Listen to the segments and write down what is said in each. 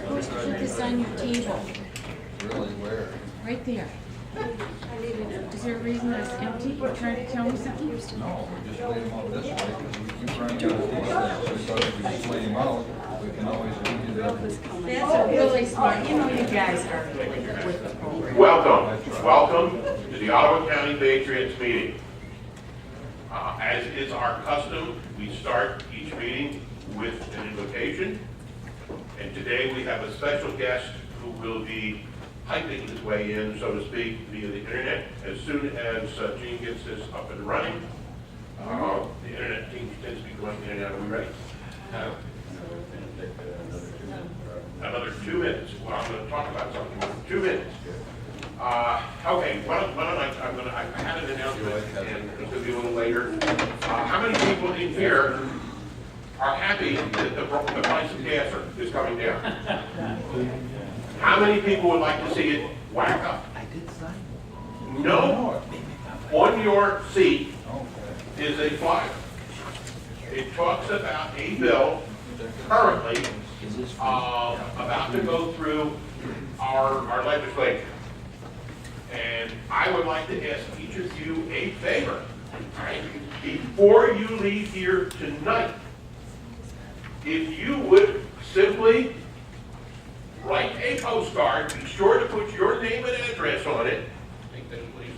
Put this on your table. Really, where? Right there. Is there a reason it's empty? You're trying to tell me something? No, we just lay them out this way, because we keep running out of these things, so if we just lay them out, we can always read it. That's really smart. You know, you guys are really good with the program. Welcome to the Ottawa County Patriots meeting. As is our custom, we start each meeting with an invocation. And today we have a special guest who will be hyping his way in, so to speak, via the internet. As soon as Gene gets this up and running, the internet team tends to be going in and out. Are we ready? Another 2 minutes. Well, I'm going to talk about something for 2 minutes. Okay, why don't I had an announcement, and it's going to be a little later. How many people in here are happy that the price of gas is coming down? How many people would like to see it whack up? I did sign. No. On your seat is a flyer. It talks about a bill currently about to go through our legislature. And I would like to ask each of you a favor. Right? Before you leave here tonight, if you would simply write a postcard, be sure to put your name and address on it. Take that, please.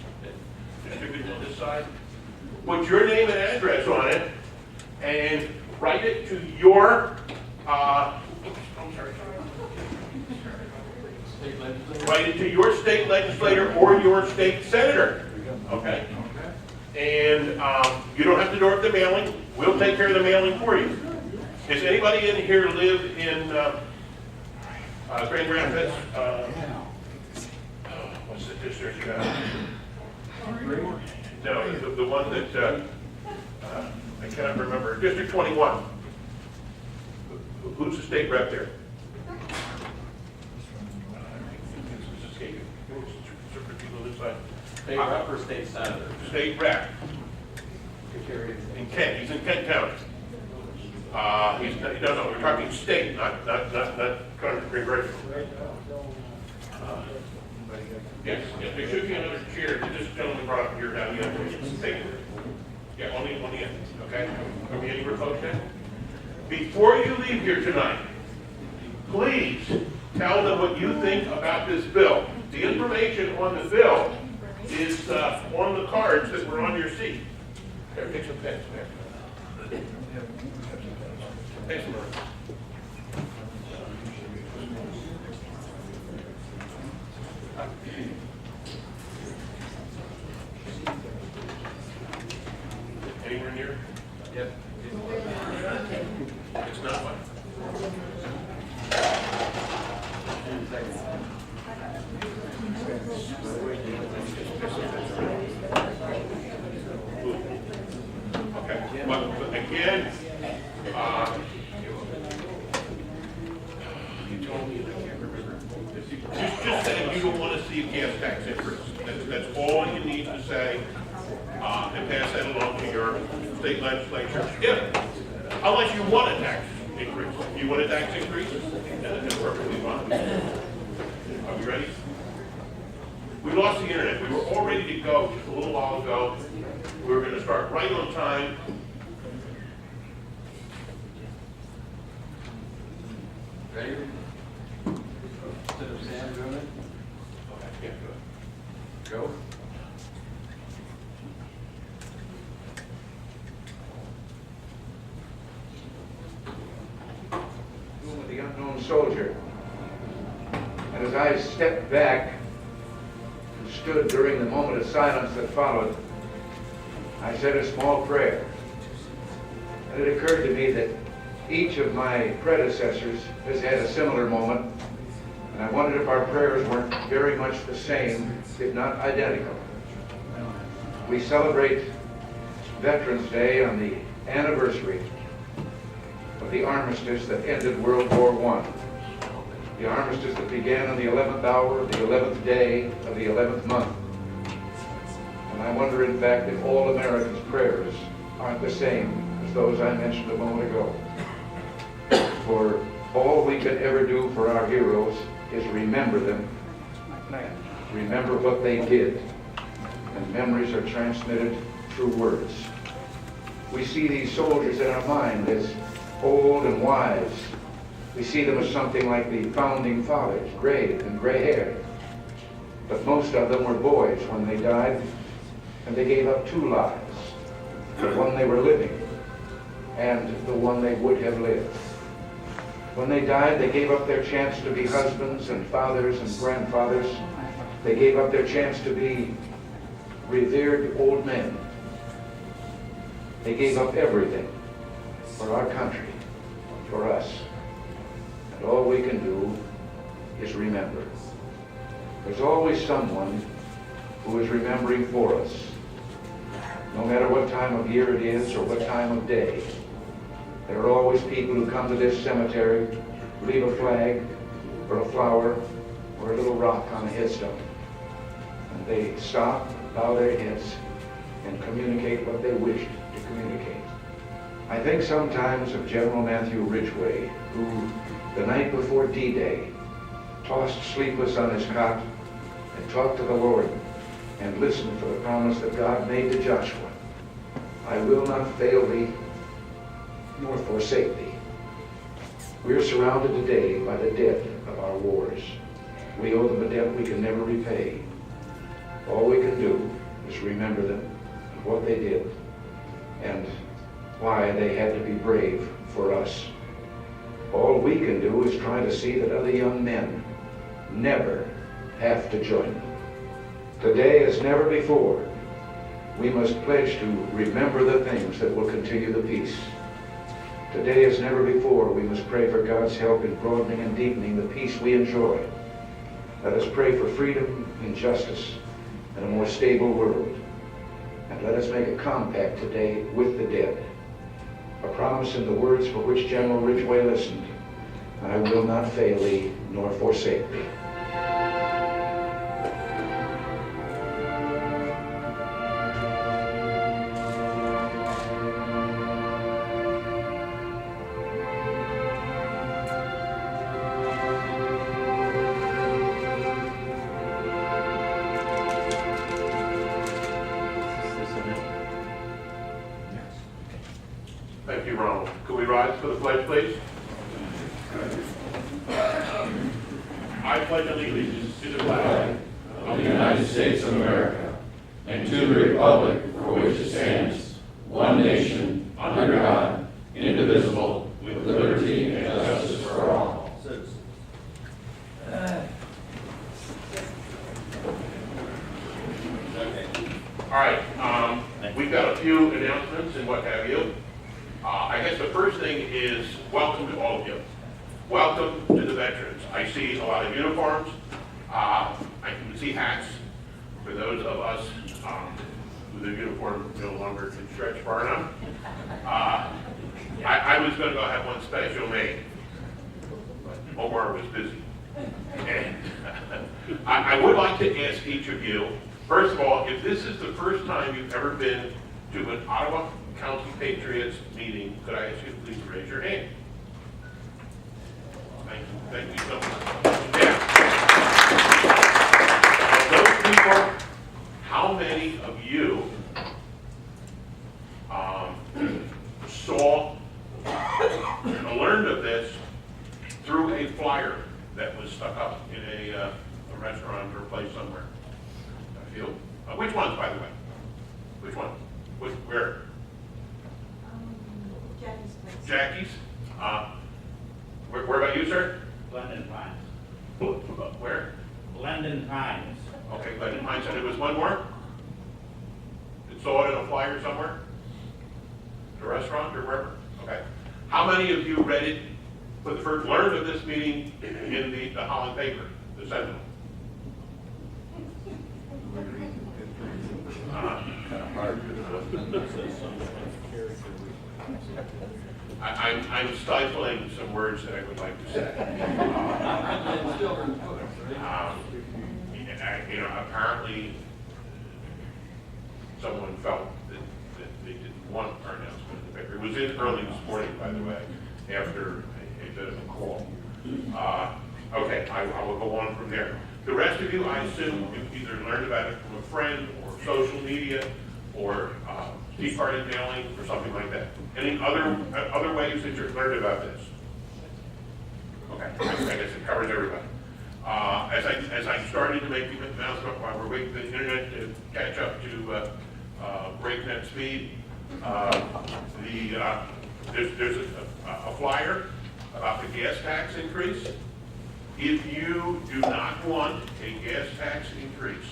Distribute it on this side. Put your name and address on it, and write it to your, I'm sorry. Write it to your state legislator or your state senator. Okay? And you don't have to do the mailing. We'll take care of the mailing for you. Does anybody in here live in Grand Rapids? What's the district? No, the one that I cannot remember. District 21. Who's the state rep there? State rep or state senator? State rep. In Kent. He's in Kent County. No, we're talking state, not country regional. Yes, there should be another chair that this gentleman brought up here down the end. Yeah, only on the end, okay? Are we any folks then? Before you leave here tonight, please tell them what you think about this bill. The information on the bill is on the cards that were on your seat. Here, take some pens, man. Thanks, Mark. Anywhere near? Yep. It's not fun. Okay. But again, you told me, and I can't remember. Just say you don't want to see a gas tax increase. That's all you need to say, and pass that along to your state legislature. Unless you want a tax increase. If you want a tax increase, then it's perfectly fine. Are we ready? We lost the internet. We were all ready to go just a little while ago. We were going to start right on time. fallen soldier. And as I stepped back and stood during the moment of silence that followed, I said a small prayer. And it occurred to me that each of my predecessors has had a similar moment, and I wondered if our prayers weren't very much the same, if not identical. We celebrate Veterans Day on the anniversary of the armistice that ended World War I. The armistice that began on the 11th hour of the 11th day of the 11th month. And I wonder, in fact, if all Americans' prayers aren't the same as those I mentioned a moment ago. For all we can ever do for our heroes is remember them, remember what they did, and memories are transmitted through words. We see these soldiers in our mind as old and wise. We see them as something like the founding fathers, gray and gray-haired. But most of them were boys when they died, and they gave up two lives, the one they were living and the one they would have lived. When they died, they gave up their chance to be husbands and fathers and grandfathers. They gave up their chance to be revered old men. They gave up everything for our country, for us. And all we can do is remember. There's always someone who is remembering for us. No matter what time of year it is or what time of day, there are always people who come to this cemetery, leave a flag or a flower or a little rock on a headstone. And they stop, bow their heads, and communicate what they wished to communicate. I think sometimes of General Matthew Ridgway, who the night before D-Day tossed sleepless on his cot and talked to the Lord and listened for the promise that God made to Joshua. I will not fail thee nor forsake thee. We are surrounded today by the debt of our wars. We owe them a debt we can never repay. All we can do is remember them and what they did and why they had to be brave for us. All we can do is try to see that other young men never have to join them. Today, as never before, we must pledge to remember the things that will continue the peace. Today, as never before, we must pray for God's help in broadening and deepening the peace we enjoy. Let us pray for freedom and justice and a more stable world. And let us make a compact today with the dead. A promise in the words for which General Ridgway listened. I will not fail thee nor forsake thee. Thank you, Ronald. Could we rise for the pledge, please? I pledge allegiance to the flag of the United States of America and to the republic for which it stands, one nation, under God, indivisible, with liberty and justice for all. All right, we've got a few announcements and what have you. I guess the first thing is welcome to all of you. Welcome to the veterans. I see a lot of uniforms. I can see hats for those of us who the uniform no longer can stretch far enough. I was going to go have one special made. Omar was busy. And I would like to ask each of you, first of all, if this is the first time you've ever been to an Ottawa County Patriots meeting, could I ask you to please raise your hand? Thank you so much. Yeah. Those people, how many of you saw or learned of this through a flyer that was stuck up in a restaurant or place somewhere? I feel. Which ones, by the way? Which one? Where? Jackie's place. Jackie's? Where about you, sir? Glendon Pines. Where? Glendon Pines. Okay, Glendon Pines, and there was one more? It saw it in a flyer somewhere? At a restaurant or wherever? Okay. How many of you read it for the first, learned of this meeting in the Holland paper, the Sentinel? Kind of hard. I'm stifling some words that I would like to say. Apparently, someone felt that they didn't want our announcement in the paper. It was in early this morning, by the way, after a bit of a call. Okay, I will go on from there. The rest of you, I assume, you've either learned about it from a friend or social media or Tea Party mailing or something like that. Any other ways that you've learned about this? Okay, I guess it covers everybody. As I started to make the announcement while we're waiting for the internet to catch up to breakneck speed, there's a flyer about the gas tax increase. If you do not want a gas tax increase,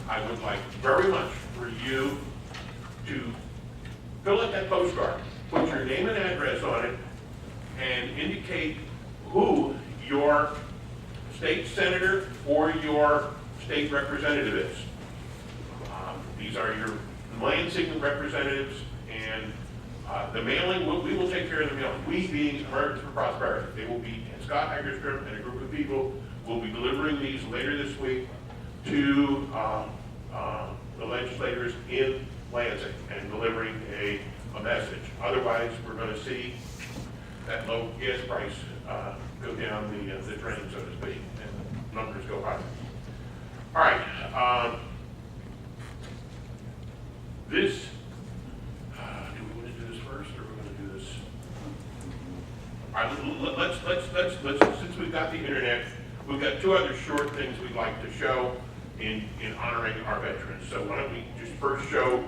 I would like very much for you to fill out that postcard, put your name and address on it, and indicate who your state senator or your state representative is. These are your Lansing representatives, and the mailing, we will take care of the mailing. We, being Americans for Prosperity, they will be, and Scott Hagerstrom and a group of people will be delivering these later this week to the legislators in Lansing and delivering a message. Otherwise, we're going to see that low gas price go down the drain, so to speak, and numbers go higher. All right. This, do we want to do this first, or are we going to do this? All right, let's, since we've got the internet, we've got two other short things we'd like to show in honoring our veterans. So why don't we just first show,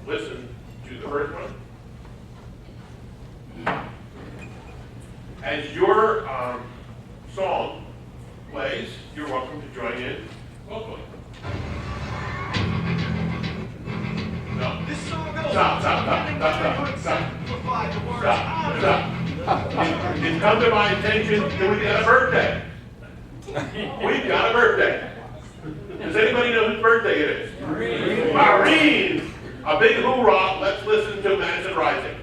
listen to the first one. As your song plays, you're welcome to join in vocally. No. This song goes Stop. It's come to my attention that we've got a birthday. We've got a birthday. Does anybody know whose birthday it is? Maureen. A big hoorah. Let's listen to Madison Rising.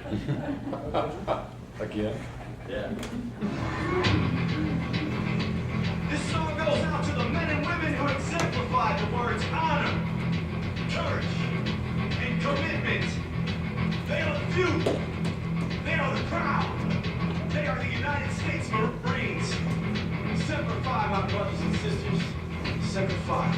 Again? Yeah. This song goes out to the men and women who exemplify the words honor, courage, and commitment. They are the few. They are the crowd. They are the United States Marines. Semper Fi, my brothers and sisters. Semper Fi.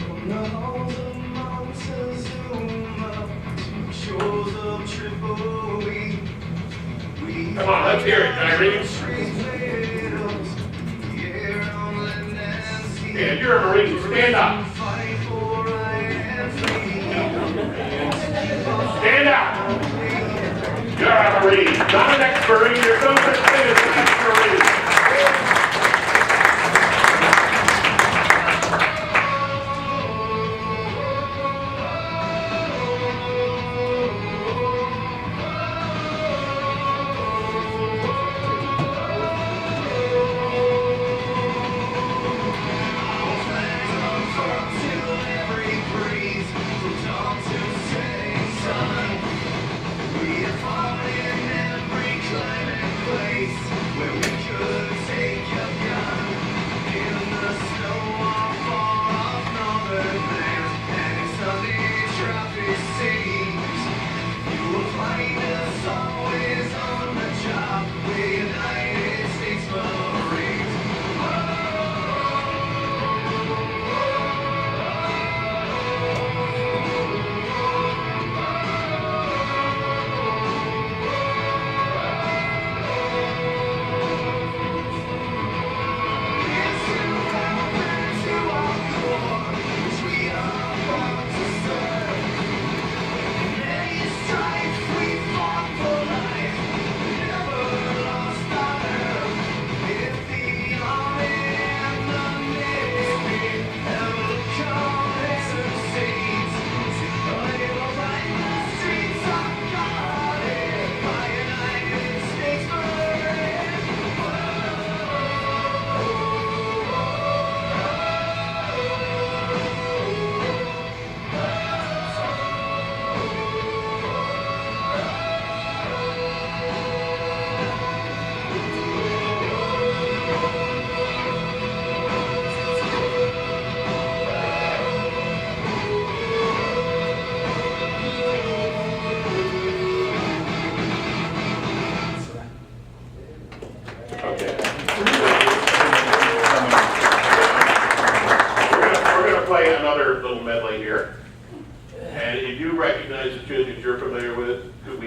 From the halls of Montezuma to the shores of Tripoli. Come on, let's hear it, Irene. Yeah, you're a Marine. Stand up. Stand up. You're a Marine. Not an ex-Marine. There's no such thing as an ex-Marine. Where we could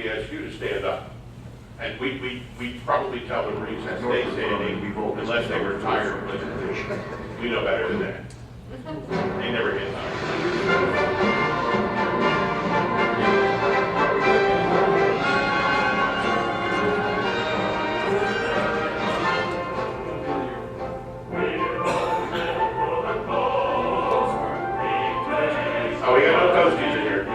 we ask you to stand up. And we probably tell the Marines to stay standing unless they were tired. But we know better than that. They never get tired. Oh, we got no toasties in here.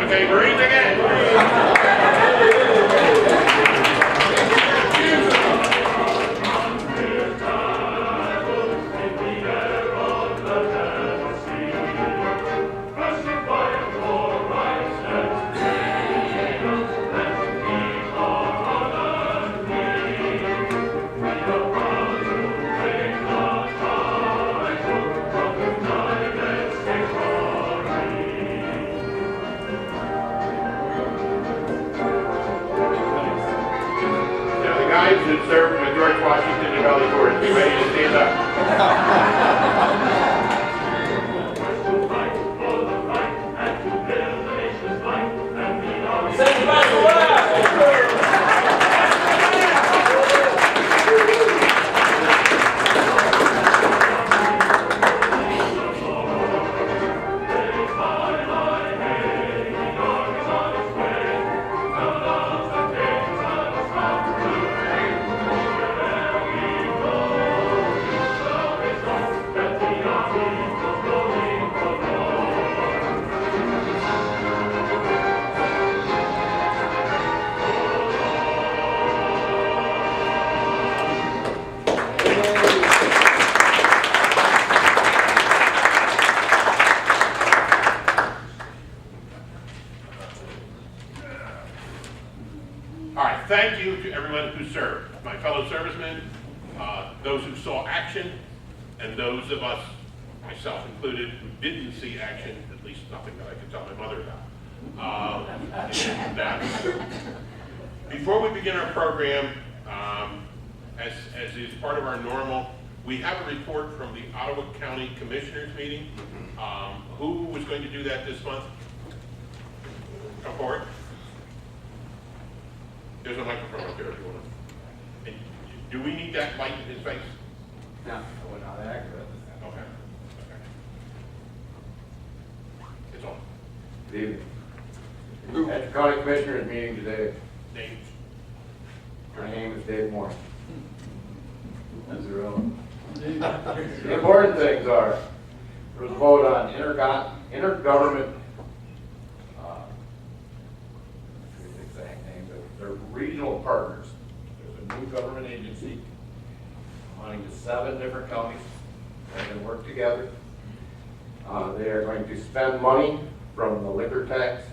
Okay, breathe again. Now, the guys who served with George Washington and Valley Forge, be ready to stand up. All right, thank you to everyone who served, my fellow servicemen, those who saw action, and those of us, myself included, who didn't see action, at least nothing that I could tell my mother about. Before we begin our program, as is part of our normal, we have a report from the Ottawa County Commissioners meeting. Who was going to do that this month? Come forward. There's a microphone up there if you want to. And do we need that light in his face? No, we're not accurate. Okay. It's on. Good evening. At the County Commissioners meeting today, Names. my name is Dave Moore. That's irrelevant. The important things are, there was a vote on intergovernment, exact name, but they're regional partners. There's a new government agency belonging to 7 different counties that can work together. They are going to spend money from the liquor tax.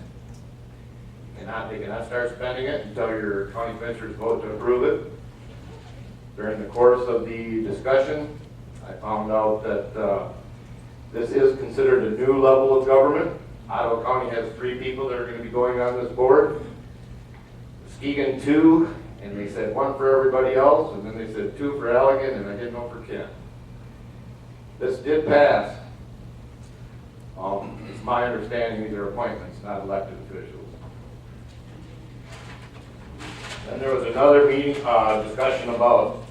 They cannot start spending it until your county commissioners vote to approve it. During the course of the discussion, I found out that this is considered a new level of government. Ottawa County has 3 people that are going to be going on this board. Muskegon 2, and they said 1 for everybody else, and then they said 2 for Allegan, and I didn't know for Kent. This did pass. It's my understanding these are appointments, not elected officials. Then there was another meeting, discussion about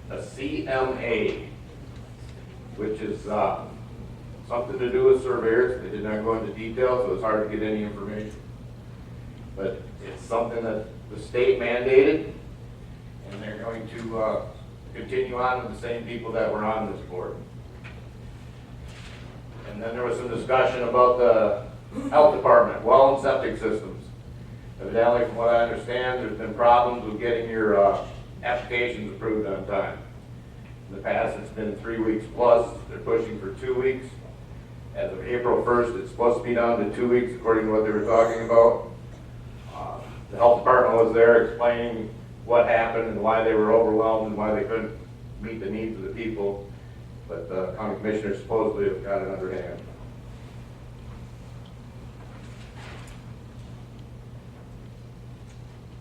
a CMA, which is something to do with surveyors. They did not go into detail, so it's hard to get any information. But it's something that the state mandated, and they're going to continue on with the same people that were on this board. And then there was some discussion about the health department, well and septic systems. Evidently, from what I understand, there's been problems with getting your applications approved on time. In the past, it's been 3 weeks plus. They're pushing for 2 weeks. As of April 1st, it's supposed to be down to 2 weeks, according to what they were talking about. The health department was there explaining what happened and why they were overwhelmed and why they couldn't meet the needs of the people. But the county commissioners supposedly have got it under hand.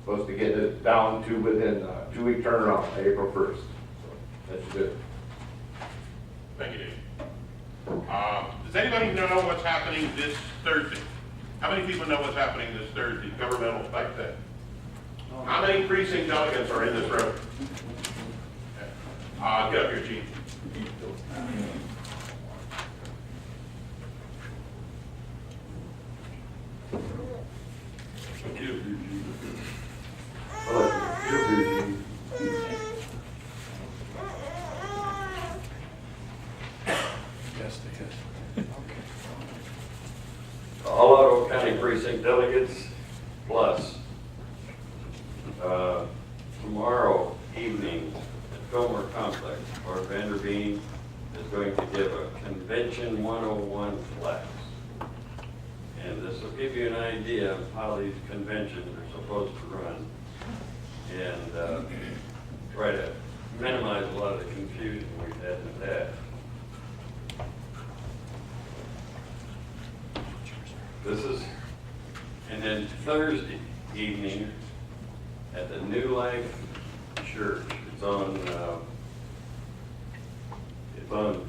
Supposed to get it down to within a 2-week turnaround, April 1st. So that's good. Thank you, Dave. Does anybody know what's happening this Thursday? How many people know what's happening this Thursday, governmental type thing? How many precinct delegates are in this room? Get up here, Chief. All Ottawa County precinct delegates, plus tomorrow evening at Fillmore Complex, Mark Vanderveen is going to give a Convention 101 class. And this will give you an idea of how these conventions are supposed to run and try to minimize a lot of the confusion we've had in the past. And then Thursday evening at the New Life Church. It's on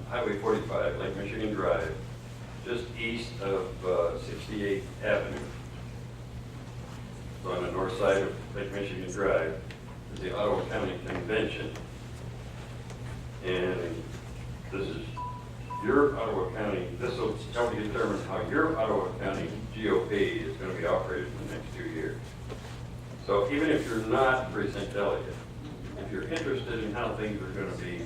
Highway 45, Lake Michigan Drive, just east of 68th Avenue. It's on the north side of Lake Michigan Drive. Is the Ottawa County Convention. And this is your Ottawa County, this will help you determine how your Ottawa County GOP is going to be operated in the next 2 years. So even if you're not precinct delegate, if you're interested in how things are going to be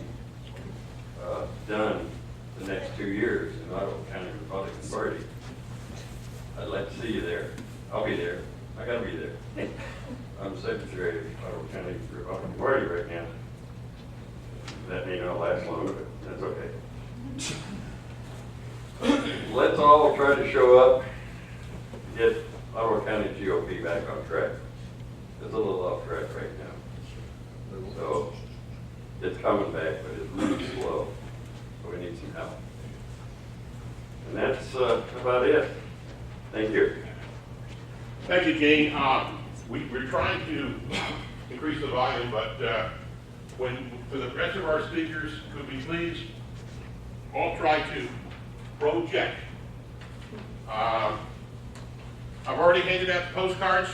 done the next 2 years in Ottawa County Republican Party, I'd like to see you there. I'll be there. I got to be there. I'm secretary of Ottawa County Republican Party right now. That may not last long, but that's okay. Let's all try to show up, get Ottawa County GOP back on track. It's a little off track right now. So it's coming back, but it's really slow. So we need some help. And that's about it. Thank you. Thank you, Gene. We're trying to increase the volume, but for the rest of our speakers, could we please all try to project? I've already handed out the postcards.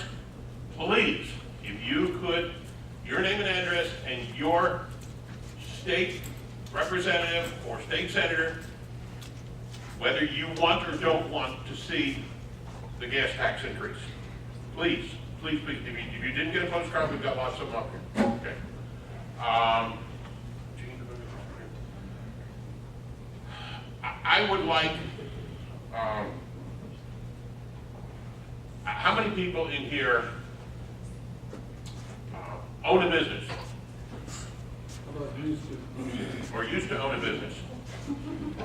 Please, if you could, your name and address and your state representative or state senator, whether you want or don't want to see the gas tax increase. Please, please, please. If you didn't get a postcard, we've got lots of them up here. Okay. I would like, how many people in here own a business? Or used to own a business?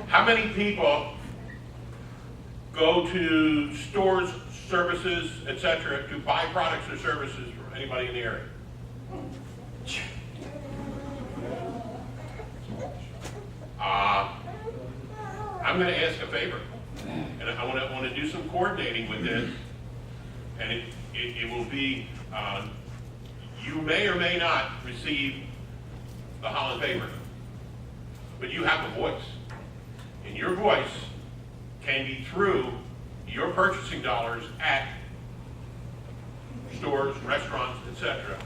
How many people go to stores, services, etc., to buy products or services from anybody in the area? I'm going to ask a favor, and I want to do some coordinating with this, and it will be, you may or may not receive the Holland paper, but you have a voice, and your voice can be through your purchasing dollars at stores, restaurants, etc.,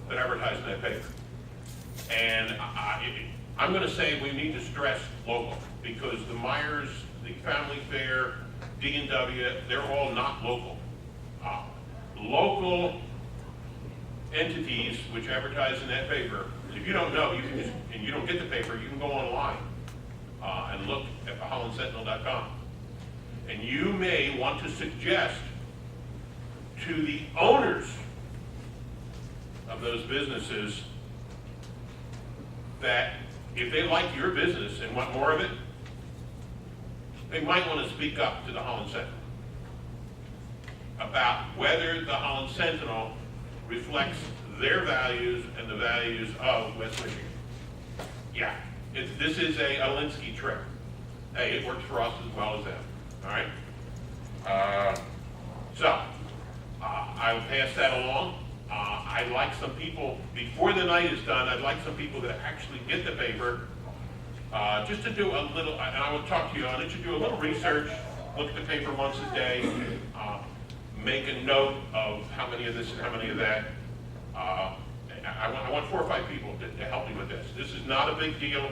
that advertise in that paper. And I'm going to say we need to stress local, because the Myers, the Family Fair, D&W, they're all not local. Local entities which advertise in that paper, if you don't know, you can just, and you don't get the paper, you can go online and look at thehollandsentinel.com. And you may want to suggest to the owners of those businesses that if they like your business and want more of it, they might want to speak up to the Holland Sentinel about whether the Holland Sentinel reflects their values and the values of West Michigan. Yeah, this is a Alinsky trick. Hey, it works for us as well as them, all right? I'll pass that along. I'd like some people, before the night is done, I'd like some people that actually get the paper, just to do a little, and I will talk to you on it, to do a little research, look at the paper once a day, make a note of how many of this and how many of that. I want 4 or 5 people to help me with this. This is not a big deal.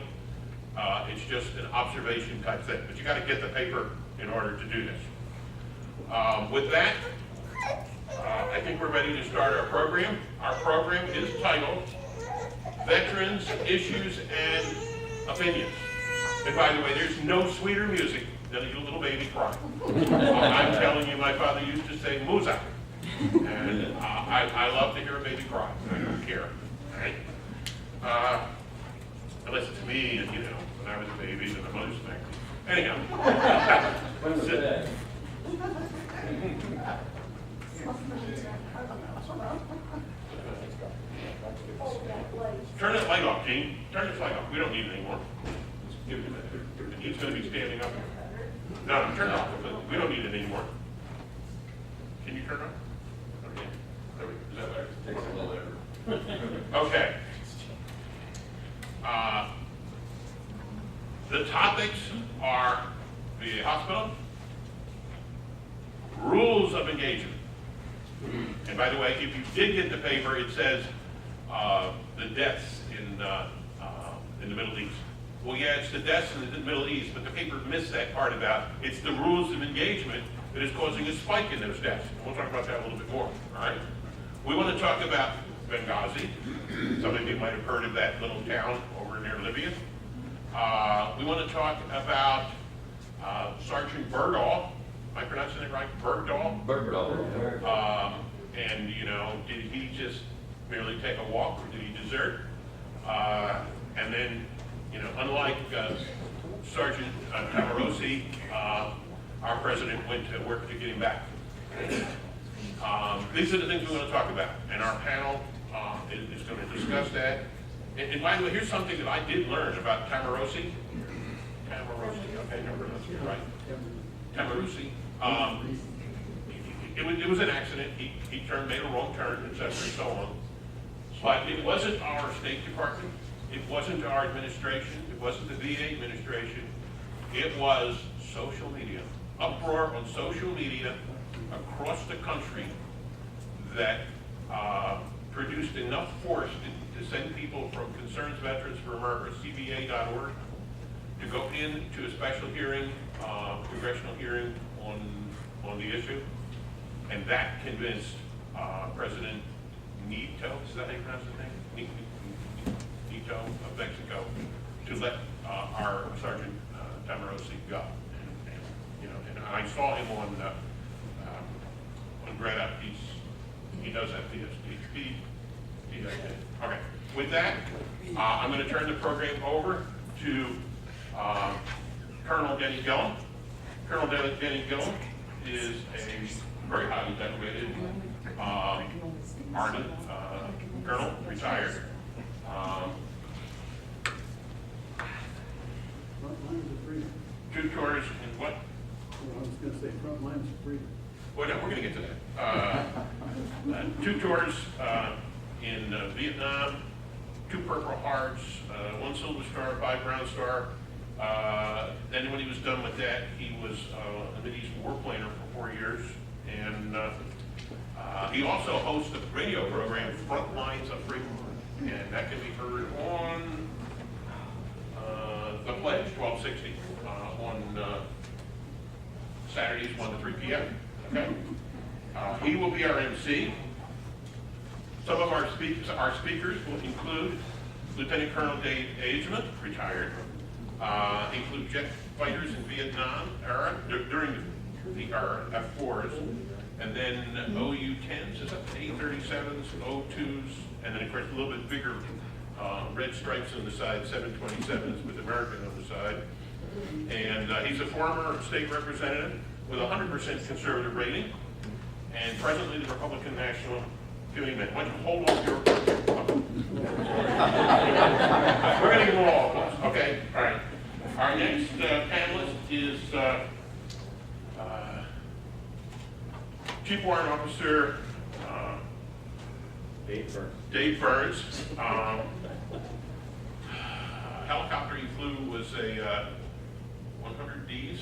It's just an observation type thing, but you got to get the paper in order to do this. With that, I think we're ready to start our program. Our program is titled Veterans, Issues, and Opinions. And by the way, there's no sweeter music than a little baby crying. I'm telling you, my father used to say, Musa. And I love to hear a baby cry. I don't care. Right? Unless it's me, and you know, when I was a baby, and the mother spanked me. Anyhow. When was that? Turn that light off, Gene. Turn this light off. We don't need it anymore. Give it to him. He's going to be standing up. No, turn it off. We don't need it anymore. Can you turn it off? Okay. There we go. Is that better? Takes a little effort. Okay. The topics are the hospital, rules of engagement. And by the way, if you did get the paper, it says the deaths in the Middle East. Well, yeah, it's the deaths in the Middle East, but the paper missed that part about it's the rules of engagement that is causing a spike in those deaths. We'll talk about that a little bit more, all right? We want to talk about Benghazi. Some of you might have heard of that little town over near Libya. We want to talk about Sergeant Bergdahl. Am I pronouncing it right? Bergdahl? Bergdahl. And, you know, did he just merely take a walk, or did he desert? And then, you know, unlike Sergeant Tamarosi, our president went to work to get him back. These are the things we want to talk about, and our panel is going to discuss that. And by the way, here's something that I did learn about Tamarosi. Okay, Tamarosi, right. Tamarosi. It was an accident. He made a wrong turn, et cetera, and so on. But it wasn't our State Department. It wasn't our administration. It wasn't the VA administration. It was social media. Uproar on social media across the country that produced enough force to send people from Concerns Veterans for America, CVA.org, to go into a special hearing, congressional hearing on the issue. And that convinced President Nieto, is that how you pronounce his name? Nieto of Mexico, to let our Sergeant Tamarosi go. And, you know, and I saw him on Greta. He does have PTSD. Yeah, okay. With that, I'm going to turn the program over to Colonel Denny Gillum. Colonel Denny Gillum is a very highly decorated Army colonel, retired. Front lines of freedom. 2 tours in what? Well, I was gonna say front lines of freedom. Well, no, we're going to get to that. 2 tours in Vietnam, 2 Purple Hearts, 1 Silver Star, 5 Brown Star. Then when he was done with that, he was a Mideast war planner for 4 years. And he also hosts the radio program, Front Lines of Freedom. And that can be heard on The Pledge, 1260, on Saturdays, 1 to 3 p.m. Okay? He will be our MC. Some of our speakers will include Lieutenant Colonel Dave Ageman, retired. Include jet fighters in Vietnam era, during the era, F-4s, and then OU-10s, is that A-37s, O-2s, and then of course a little bit bigger red stripes on the side, 727s with American on the side. And he's a former state representative with a 100% conservative rating, and presently the Republican National Committee man. Why don't you hold on to your... We're going to give them all applause. Okay, all right. Our next panelist is Chief Warrant Officer Dave Burns. Helicopter he flew was a 100Ds?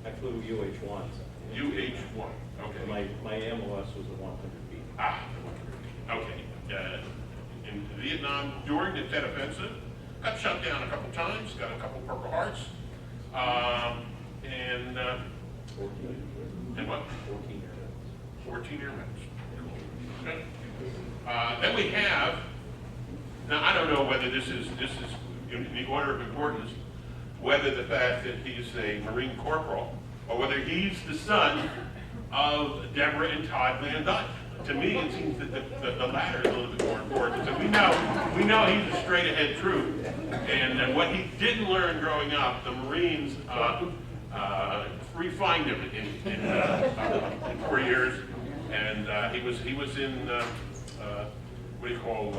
I flew UH-1s. UH-1, okay. My MOS was a 100B. Ah, okay. In Vietnam, during the Tet Offensive, got shot down a couple times, got a couple Purple Hearts, and 14. And what? 14 airmen. 14 airmen. Okay. Then we have, now I don't know whether this is in the order of importance, whether the fact that he's a Marine Corporal, or whether he's the son of Deborah and Todd Van Dyke. To me, it seems that the latter is a little bit more important. So we know he's a straight-ahead troop, and what he didn't learn growing up, the Marines refined him in 4 years, and he was in what do you call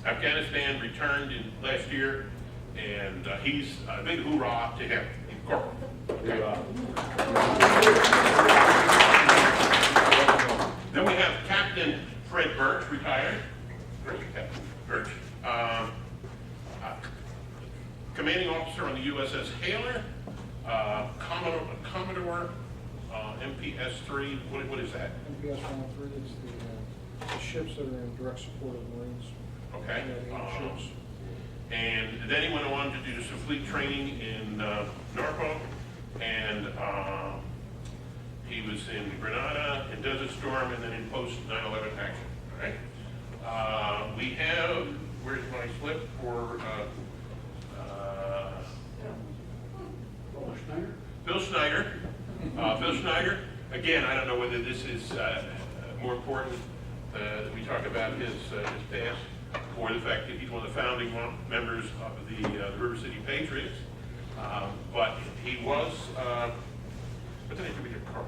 Afghanistan, returned in last year, and he's a big hoorah to him. Corporal. Okay. Then we have Captain Fred Birch, retired. Great, Captain Birch. Commanding officer on the USS Haler, Commodore MPS-3. What is that? MPS 103 is the ships that are in direct support of the Marines. Okay. Ships. And then he went on to do some fleet training in Norfolk, and he was in Grenada, in Desert Storm, and then in post 9/11 action. All right. We have, where's my slip for Bill Schneider. Bill Schneider. Again, I don't know whether this is more important that we talk about his past, or the fact that he's one of the founding members of the River City Patriots. But he was, what did I do with your car?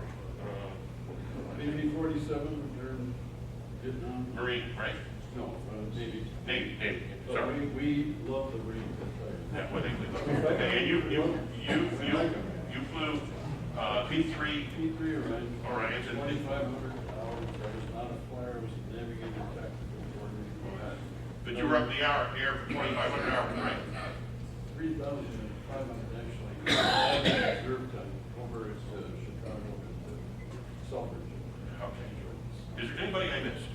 Navy 47 during Vietnam. Marine, right? No, Navy. Navy. So Sorry. we love the Marines. Yeah, well, okay, and you flew P3 P3 Orions and 2,500 hours. I was not a flyer. I was a navigator tactical coordinator. but you were up in the air for 2,500 hours, right? 3,500 actually. Reserve time over at Chicago and Selfridge. Okay. Is there anybody I missed?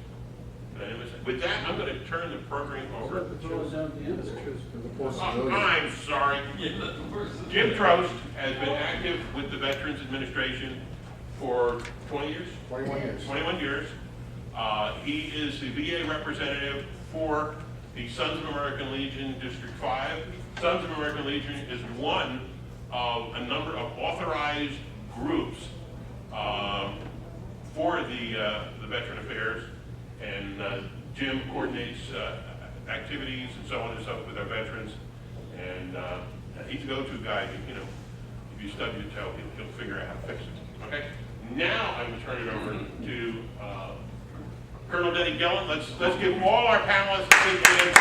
Did I miss it? With that, I'm going to turn the program over Let the fellows down at the end. I'm sorry. Jim Trost has been active with the Veterans Administration for 20 years? 21 years. 21 years. He is the VA representative for the Sons of American Legion District 5. Sons of American Legion is one of a number of authorized groups for the the Veteran Affairs, and Jim coordinates activities and so on and so forth with our veterans, and he's a go-to guy. You know, if you stub your toe, he'll figure out how to fix it. Okay. Now I'm going to turn it over to Colonel Denny Gillen. Let's give all our panelists a big hand.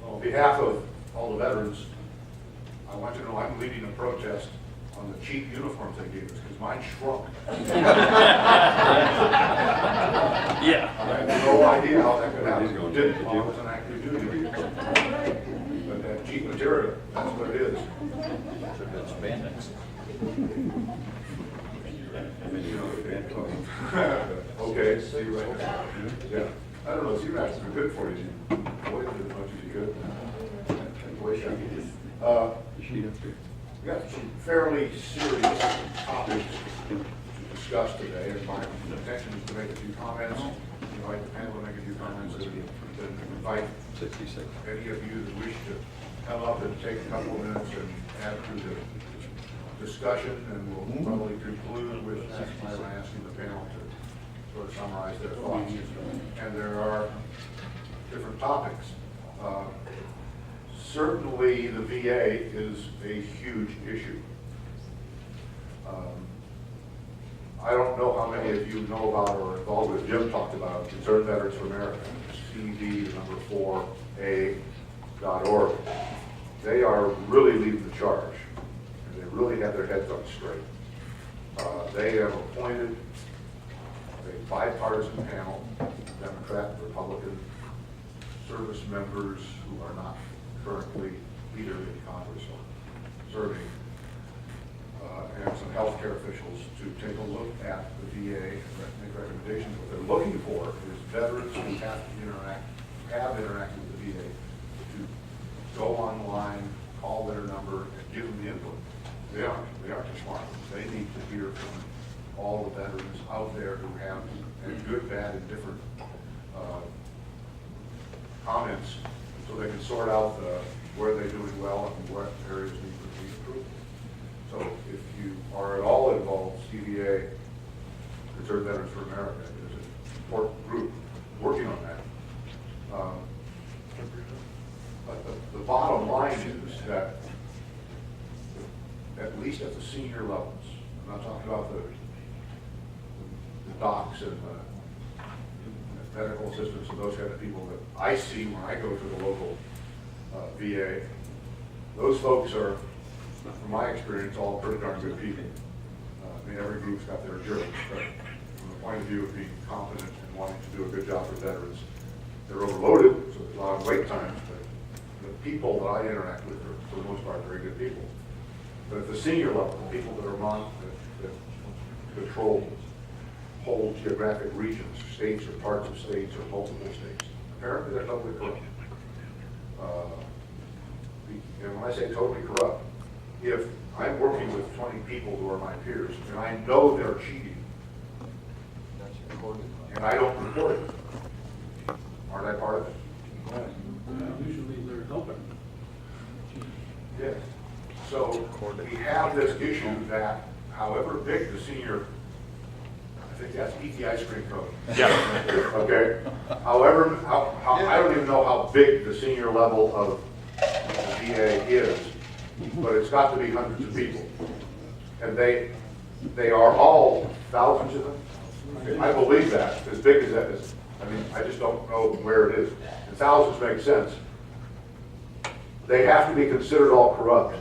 On behalf of all the veterans, I want you to know I'm leading a protest on the cheap uniforms they gave us, because mine shrunk. Yeah. I have no idea how that could happen. It didn't while I was on active duty. But that cheap material, that's what it is. That's spandex. Okay, see you right there. Yeah. I don't know, C-Max has been good for you. Boy, you did as much as you could. We got some fairly serious topics to discuss today, and my intention is to make a few comments, invite the panel to make a few comments, and invite any of you that wish to come up and take a couple of minutes and add to the discussion, and we'll probably conclude with asking the panel to sort of summarize their thoughts. And there are different topics. Certainly the VA is a huge issue. I don't know how many of you know about or are involved with, Jim talked about Concerned Veterans for America, CV4A.org. They are really leading the charge, and they really have their heads on straight. They have appointed a bipartisan panel, Democrat, Republican, service members who are not currently either in Congress or serving, and some healthcare officials to take a look at the VA and make recommendations. What they're looking for is veterans who have interacted with the VA to go online, call their number, and give them the input. They aren't just smart. They need to hear from all the veterans out there who have good, bad, and different comments, so they can sort out where they're doing well and what areas need to be improved. So if you are at all involved, CVA, Concerned Veterans for America, is an important group working on that. But the bottom line is that, at least at the senior levels, I'm not talking about the docs and the medical assistants and those kind of people that I see when I go to the local VA. Those folks are, from my experience, all pretty darn good people. I mean, every group's got their jerks, but from the point of view of being competent and wanting to do a good job for veterans, they're overloaded, so there's a lot of wait times, but the people that I interact with are, for the most part, very good people. But at the senior level, the people that are that control whole geographic regions, states or parts of states or multiple states, apparently they're totally corrupt. And when I say totally corrupt, if I'm working with 20 people who are my peers and I know they're cheating, and I don't report it, aren't I part of it? Usually they're helping. Yes. So we have this issue that however big the senior, I think that's eat the ice cream code. Yeah. Okay. However, I don't even know how big the senior level of the VA is, but it's got to be hundreds of people. And they are all thousands of them. I believe that, as big as that is. I mean, I just don't know where it is. And thousands make sense. They have to be considered all corrupt.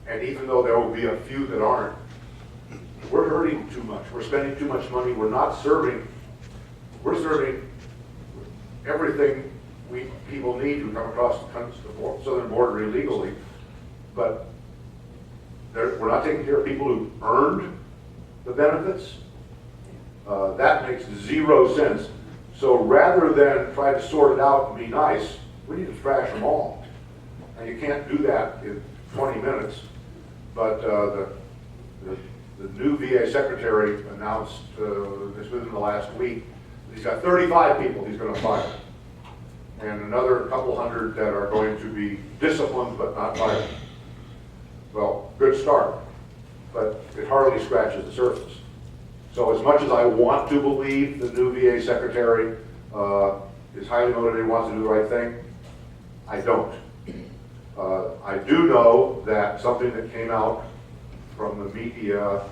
And even though there will be a few that aren't, we're hurting too much. We're spending too much money. We're not serving. We're serving everything people need who come across the southern border illegally, but we're not taking care of people who earned the benefits. That makes zero sense. So rather than try to sort it out and be nice, we need to trash them all. And you can't do that in 20 minutes. But the new VA secretary announced this within the last week, he's got 35 people he's going to fire. and another couple hundred that are going to be disciplined but not fired. Well, good start, but it hardly scratches the surface. So as much as I want to believe the new VA secretary is highly motivated, wants to do the right thing, I don't. I do know that something that came out from the media,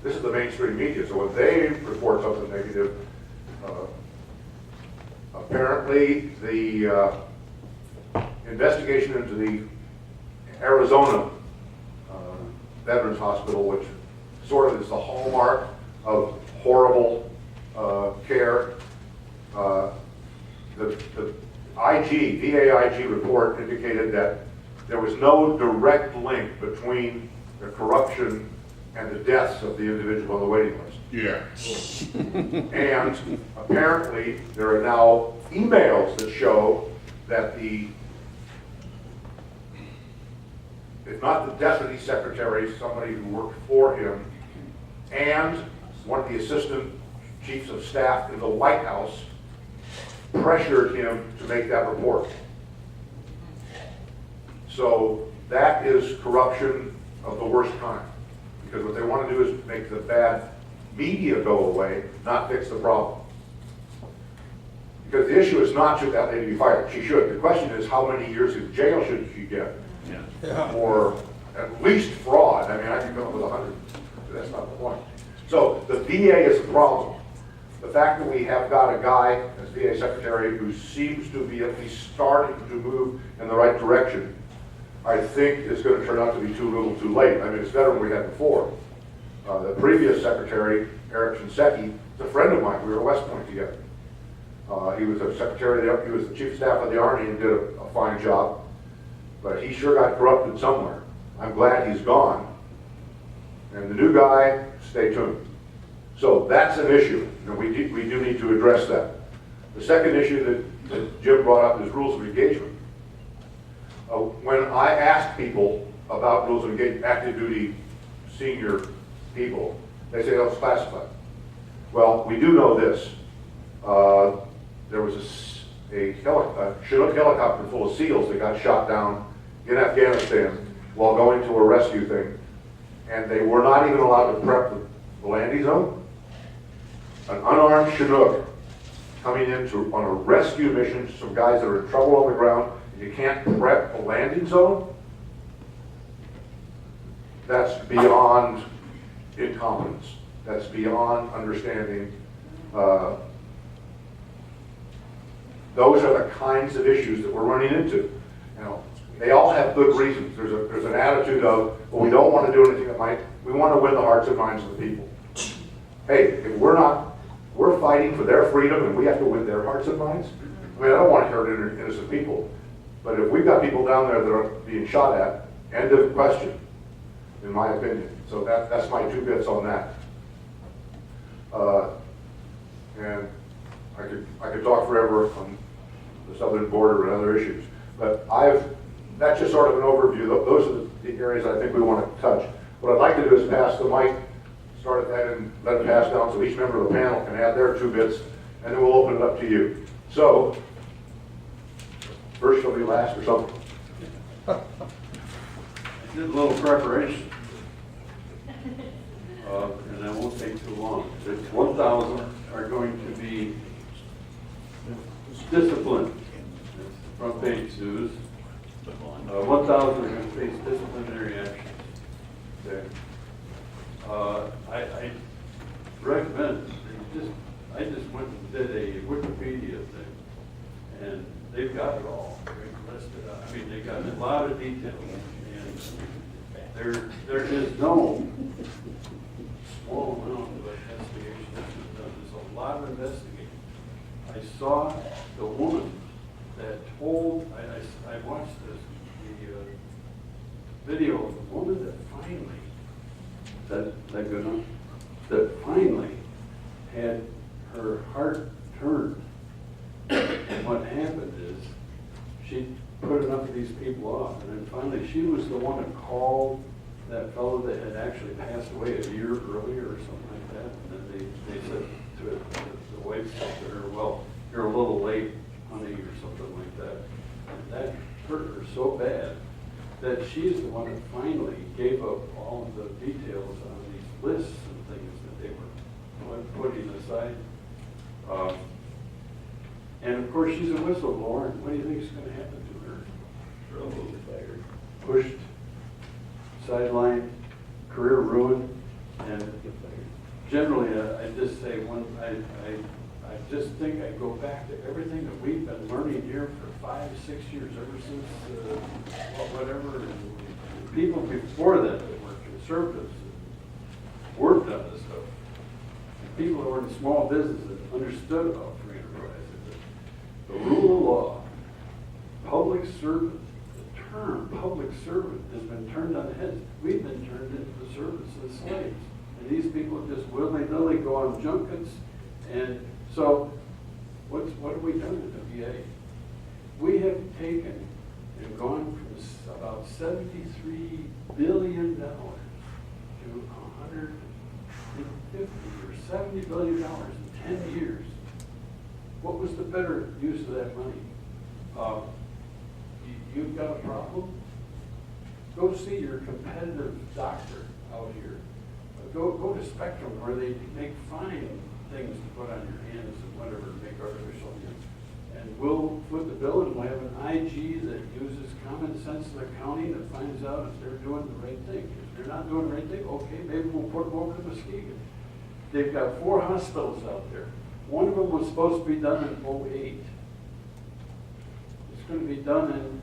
this is the mainstream media, so when they report something negative, apparently the investigation into the Arizona Veterans Hospital, which sort of is the hallmark of horrible care, the IG, VA IG report indicated that there was no direct link between the corruption and the deaths of the individual on the waiting list. Yeah. And apparently, there are now emails that show that if not the deputy secretary, somebody who worked for him, and one of the assistant chiefs of staff in the White House pressured him to make that report. So that is corruption of the worst kind. Because what they want to do is make the bad media go away, not fix the problem. Because the issue is not should that lady be fired. She should. The question is how many years in jail should she get? Yeah. Or at least fraud. I mean, I can come up with 100. But that's not the point. So the VA is the problem. The fact that we have got a guy as VA secretary who seems to be at least starting to move in the right direction, I think is going to turn out to be too little too late. I mean, it's better than we had before. The previous secretary, Eric Shinseki, is a friend of mine. We were at West Point together. He was a secretary, he was the chief of staff of the Army and did a fine job. But he sure got corrupted somewhere. I'm glad he's gone. And the new guy, stay tuned. So that's an issue, and we do need to address that. The second issue that Jim brought up is rules of engagement. When I ask people about rules of engagement, active duty senior people, they say, oh, it's classified. Well, we do know this. There was a Chinook helicopter full of SEALs that got shot down in Afghanistan while going to a rescue thing, and they were not even allowed to prep the landing zone. An unarmed Chinook coming on a rescue mission, some guys that are in trouble on the ground, and you can't prep a landing zone? That's beyond incompetence. That's beyond understanding. Those are the kinds of issues that we're running into. Now, they all have good reasons. There's an attitude of, well, we don't want to do anything that might, we want to win the hearts and minds of the people. Hey, if we're fighting for their freedom and we have to win their hearts and minds. I mean, I don't want to hurt innocent people, but if we've got people down there that are being shot at, end of question, in my opinion. So that's my 2 bits on that. And I could talk forever on the southern border and other issues, but that's just sort of an overview. Those are the areas I think we want to touch. What I'd like to do is pass the mic. Start at that and let it pass down so each member of the panel can add their 2 bits, and then we'll open it up to you. So, first shall be last or something. I did a little preparation, and that won't take too long. 1,000 are going to be disciplined. That's the front page news. 1,000 are going to face disciplinary action. Okay. I recommend, I just went and did a Wikipedia thing, and they've got it all listed out. I mean, they got a lot of detail, and there is no small amount of investigation that's been done. There's a lot of investigating. I saw the woman that told, I watched the video of the woman that finally, that good enough? That finally had her heart turned. And what happened is she put enough of these people off, and then finally she was the one that called that fellow that had actually passed away a year earlier or something like that. And then they said to the wife said to her, well, you're a little late. honey or something like that. And that hurt her so bad that she's the one that finally gave up all of the details on these lists and things that they were putting aside. And of course, she's a whistleblower. What do you think is going to happen to her? Probably fired. Pushed, sidelined, career ruined, and generally, I just say I just think I go back to everything that we've been learning here for 5, 6 years, ever since whatever. And people before that were conservatives and worked on this stuff. And people who were in small business that understood about free enterprise. The rule of law, public servant, the term public servant has been turned on the head. We've been turned into the servants of the slaves. And these people just willy-nilly go on junkets. And so what have we done at the VA? We have taken and gone from about $73 billion to $150 or $70 billion in 10 years. What was the better use of that money? You've got a problem? Go see your competitive doctor out here. Go to Spectrum where they make fine things to put on your hands and whatever to make artificial hands. And we'll foot the bill and we'll have an IG that uses common sense of accounting that finds out if they're doing the right thing. If they're not doing the right thing, okay, maybe we'll put them over to Muskegon. They've got 4 hospitals out there. One of them was supposed to be done in 2008. It's going to be done in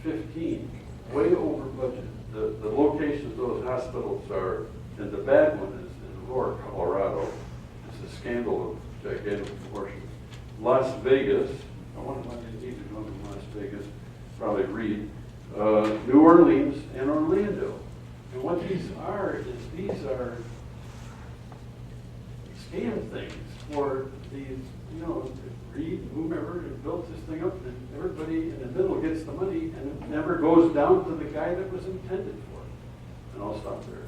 2015, way over budget. The locations of those hospitals are, and the bad one is in Aurora, Colorado. It's a scandal of gigantic proportions. Las Vegas, I wonder why they need to go to Las Vegas, probably Reed, New Orleans, and Orlando. And what these are is these are scam things for these, Reed, whomever, built this thing up, and everybody in the middle gets the money, and it never goes down to the guy that was intended for it. And I'll stop there.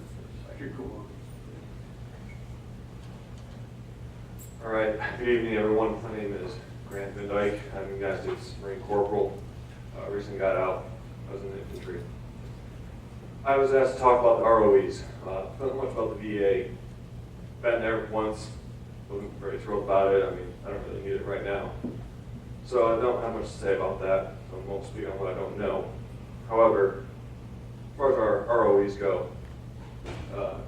I could go on. All right, good evening, everyone. My name is Grant Van Dyke. I'm a United States Marine Corporal. Recently got out. I was in the infantry. I was asked to talk about the ROEs. Not much about the VA. Been there once. Wasn't very thrilled about it. I mean, I don't really need it right now. So I don't have much to say about that. So I won't speak on what I don't know. However, as far as our ROEs go,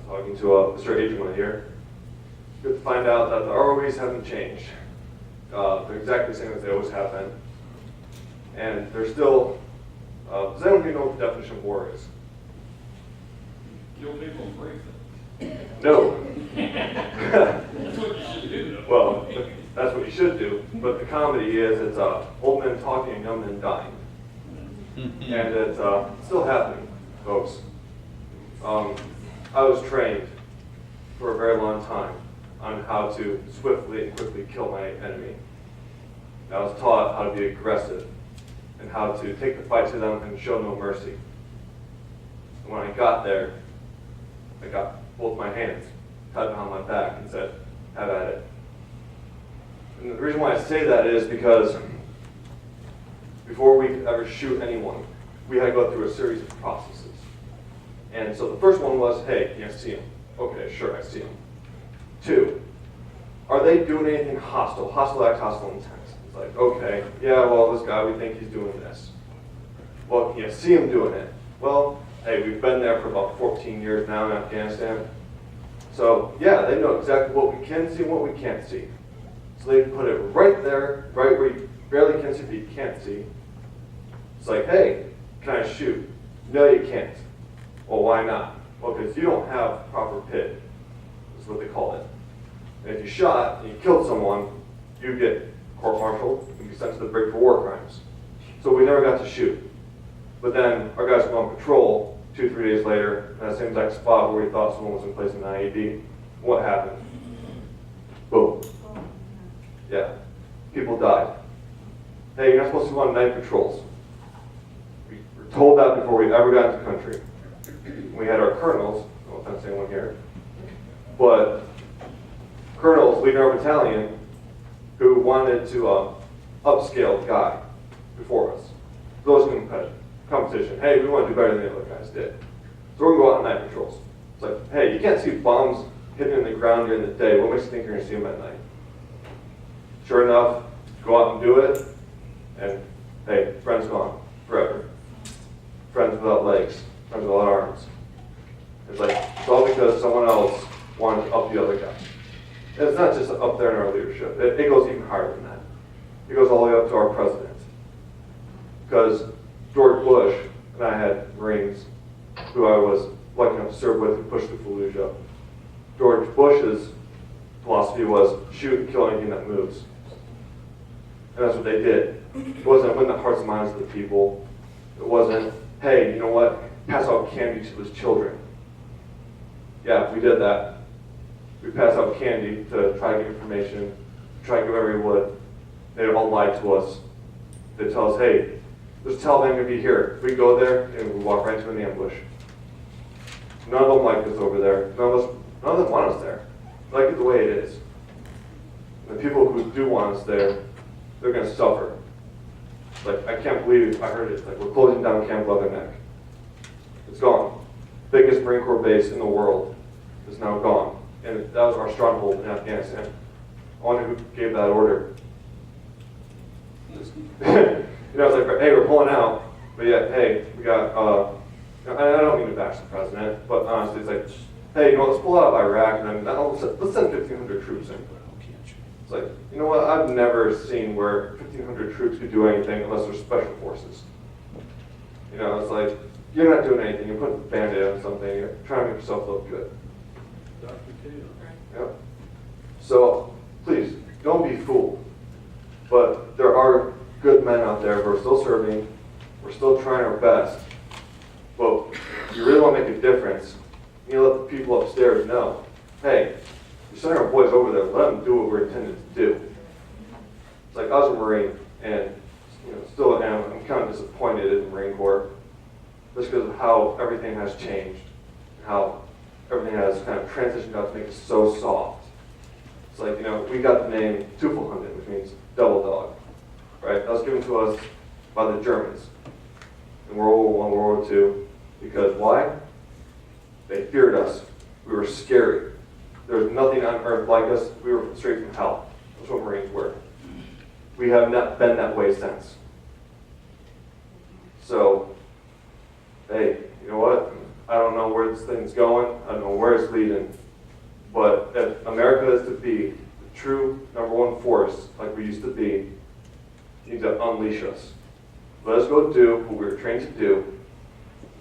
talking to Mr. Agent here, good to find out that the ROEs haven't changed. They're exactly the same as they always have been. And they're still, because I don't even know what the definition of war is. Kill people and break them. No. That's what you should do. Well, that's what you should do. But the comedy is it's old men talking and young men dying. And it's still happening, folks. I was trained for a very long time on how to swiftly and quickly kill my enemy. I was taught how to be aggressive and how to take the fight to them and show no mercy. And when I got there, I got both my hands, tied behind my back, and said, have at it. And the reason why I say that is because before we could ever shoot anyone, we had to go through a series of processes. And so the first one was, hey, can you see him? Okay, sure, I see him. 2, are they doing anything hostile? Hostile act, hostile intent. It's like, okay, yeah, well, this guy, we think he's doing this. Well, can you see him doing it? Well, hey, we've been there for about 14 years now in Afghanistan. So, yeah, they know exactly what we can see and what we can't see. So they put it right there, right where you barely can see but you can't see. It's like, hey, can I shoot? No, you can't. Well, why not? Well, because you don't have proper PID, is what they call it. And if you shot and you killed someone, you get court-martialed and be sent to the brig for war crimes. So we never got to shoot. But then our guys were on patrol 2-3 days later in that same exact spot where we thought someone was in place in an IED. What happened? Boom. Yeah. People died. Hey, you're not supposed to go on night patrols. We were told that before we ever got into the country. We had our colonels, no offense to anyone here, but colonels leading our battalion who wanted to upscale guy before us. Those competition. Hey, we want to do better than the other guys did. So we're going to go out on night patrols. It's like, hey, you can't see bombs hitting in the ground during the day. What makes you think you're going to see them at night? Sure enough, go out and do it, and hey, friend's gone forever. Friends without legs, friends without arms. It's like, it's all because someone else wanted to up the other guy. And it's not just up there in our leadership. It goes even higher than that. It goes all the way up to our president. Because George Bush and I had Marines who I was lucky enough to serve with who pushed through Fallujah. George Bush's philosophy was shoot and kill anything that moves. And that's what they did. It wasn't win the hearts and minds of the people. It wasn't, hey, you know what, pass out candy to his children. Yeah, we did that. We passed out candy to try to get information, try to get whatever we would. They all lied to us. They tell us, hey, there's Taliban going to be here. We go there and we walk right into an ambush. None of them like us over there. None of them want us there. They like it the way it is. And the people who do want us there, they're going to suffer. Like, I can't believe I heard it. Like, we're closing down Camp Leatherneck. It's gone. Biggest Marine Corps base in the world is now gone. And that was our stronghold in Afghanistan. I wonder who gave that order. You know, it's like, hey, we're pulling out, but yet, hey, we got, I don't mean to bash the president, but honestly, it's like, hey, you know, let's pull out of Iraq, and then let's send 1,500 troops in. It's like, you know what, I've never seen where 1,500 troops could do anything unless they're special forces. You know, it's like, you're not doing anything, you're putting a Band-Aid on something, you're trying to make yourself look good. Dr. Taylor. Yep. So, please, don't be fooled. But there are good men out there who are still serving, we're still trying our best. But if you really want to make a difference, you let the people upstairs know, hey, you're sending our boys over there, let them do what we're intended to do. It's like I was a Marine, and you know, still am. I'm kind of disappointed in the Marine Corps just because of how everything has changed, how everything has kind of transitioned out to make it so soft. It's like, you know, we got the name Teufelhunden, which means double dog, right? That was given to us by the Germans in World War I, World War II, because why? They feared us. We were scary. There was nothing on earth like us. We were straight from hell. That's what Marines were. We have not been that way since. So, hey, you know what? I don't know where this thing's going. I don't know where it's leading. But if America is to be the true #1 force like we used to be, you need to unleash us. Let us go do what we were trained to do.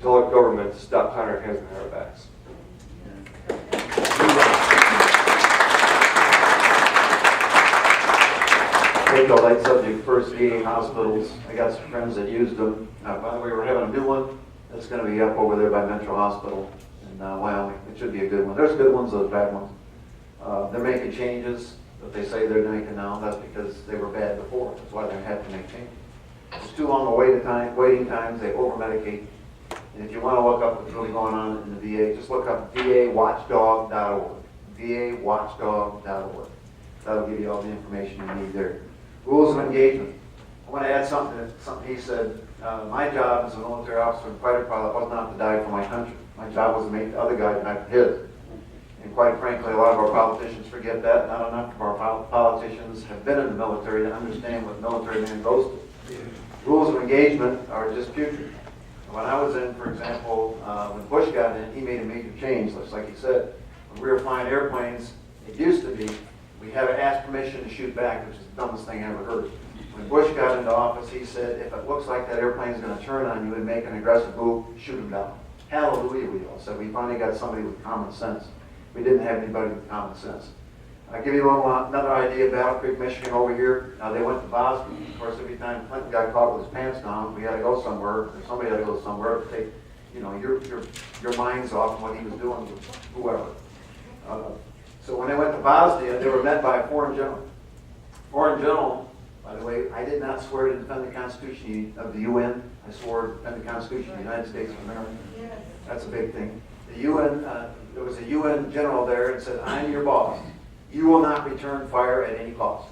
Tell our government to stop tying our hands behind our backs. Take a light subject first, VA hospitals. I got some friends that used them. By the way, we're having a new one that's going to be up over there by Metro Hospital in Wyoming. It should be a good one. There's good ones, there's bad ones. They're making changes that they say they're making now. That's because they were bad before. That's why they had to make changes. It's too long a waiting times. They over-medicate. And if you want to look up what's really going on in the VA, just look up vawatchdog.org. vawatchdog.org. That'll give you all the information you need there. Rules of engagement. I want to add something he said. My job as a military officer and fighter pilot was not to die for my country. My job was to make the other guy die for his. And quite frankly, a lot of our politicians forget that. Not enough of our politicians have been in the military to understand what military man goes to. Rules of engagement are just putrid. When I was in, for example, when Bush got in, he made a major change, just like he said. When we were flying airplanes, it used to be, we had to ask permission to shoot back, which is the dumbest thing I ever heard. When Bush got into office, he said, if it looks like that airplane is going to turn on you and make an aggressive move, shoot him down. Hallelujah, we all said. We finally got somebody with common sense. We didn't have anybody with common sense. I'll give you another idea. Battle Creek, Michigan over here. They went to Boston. Of course, every time Clinton got caught with his pants down, we had to go somewhere, or somebody had to go somewhere to take, you know, your minds off what he was doing with whoever. So when they went to Bosnia, they were met by a foreign general. Foreign general, by the way, I did not swear to defend the Constitution of the UN. I swore to defend the Constitution of the United States of America. Yes. That's a big thing. The UN, there was a UN general there and said, I'm your boss. You will not return fire at any cost.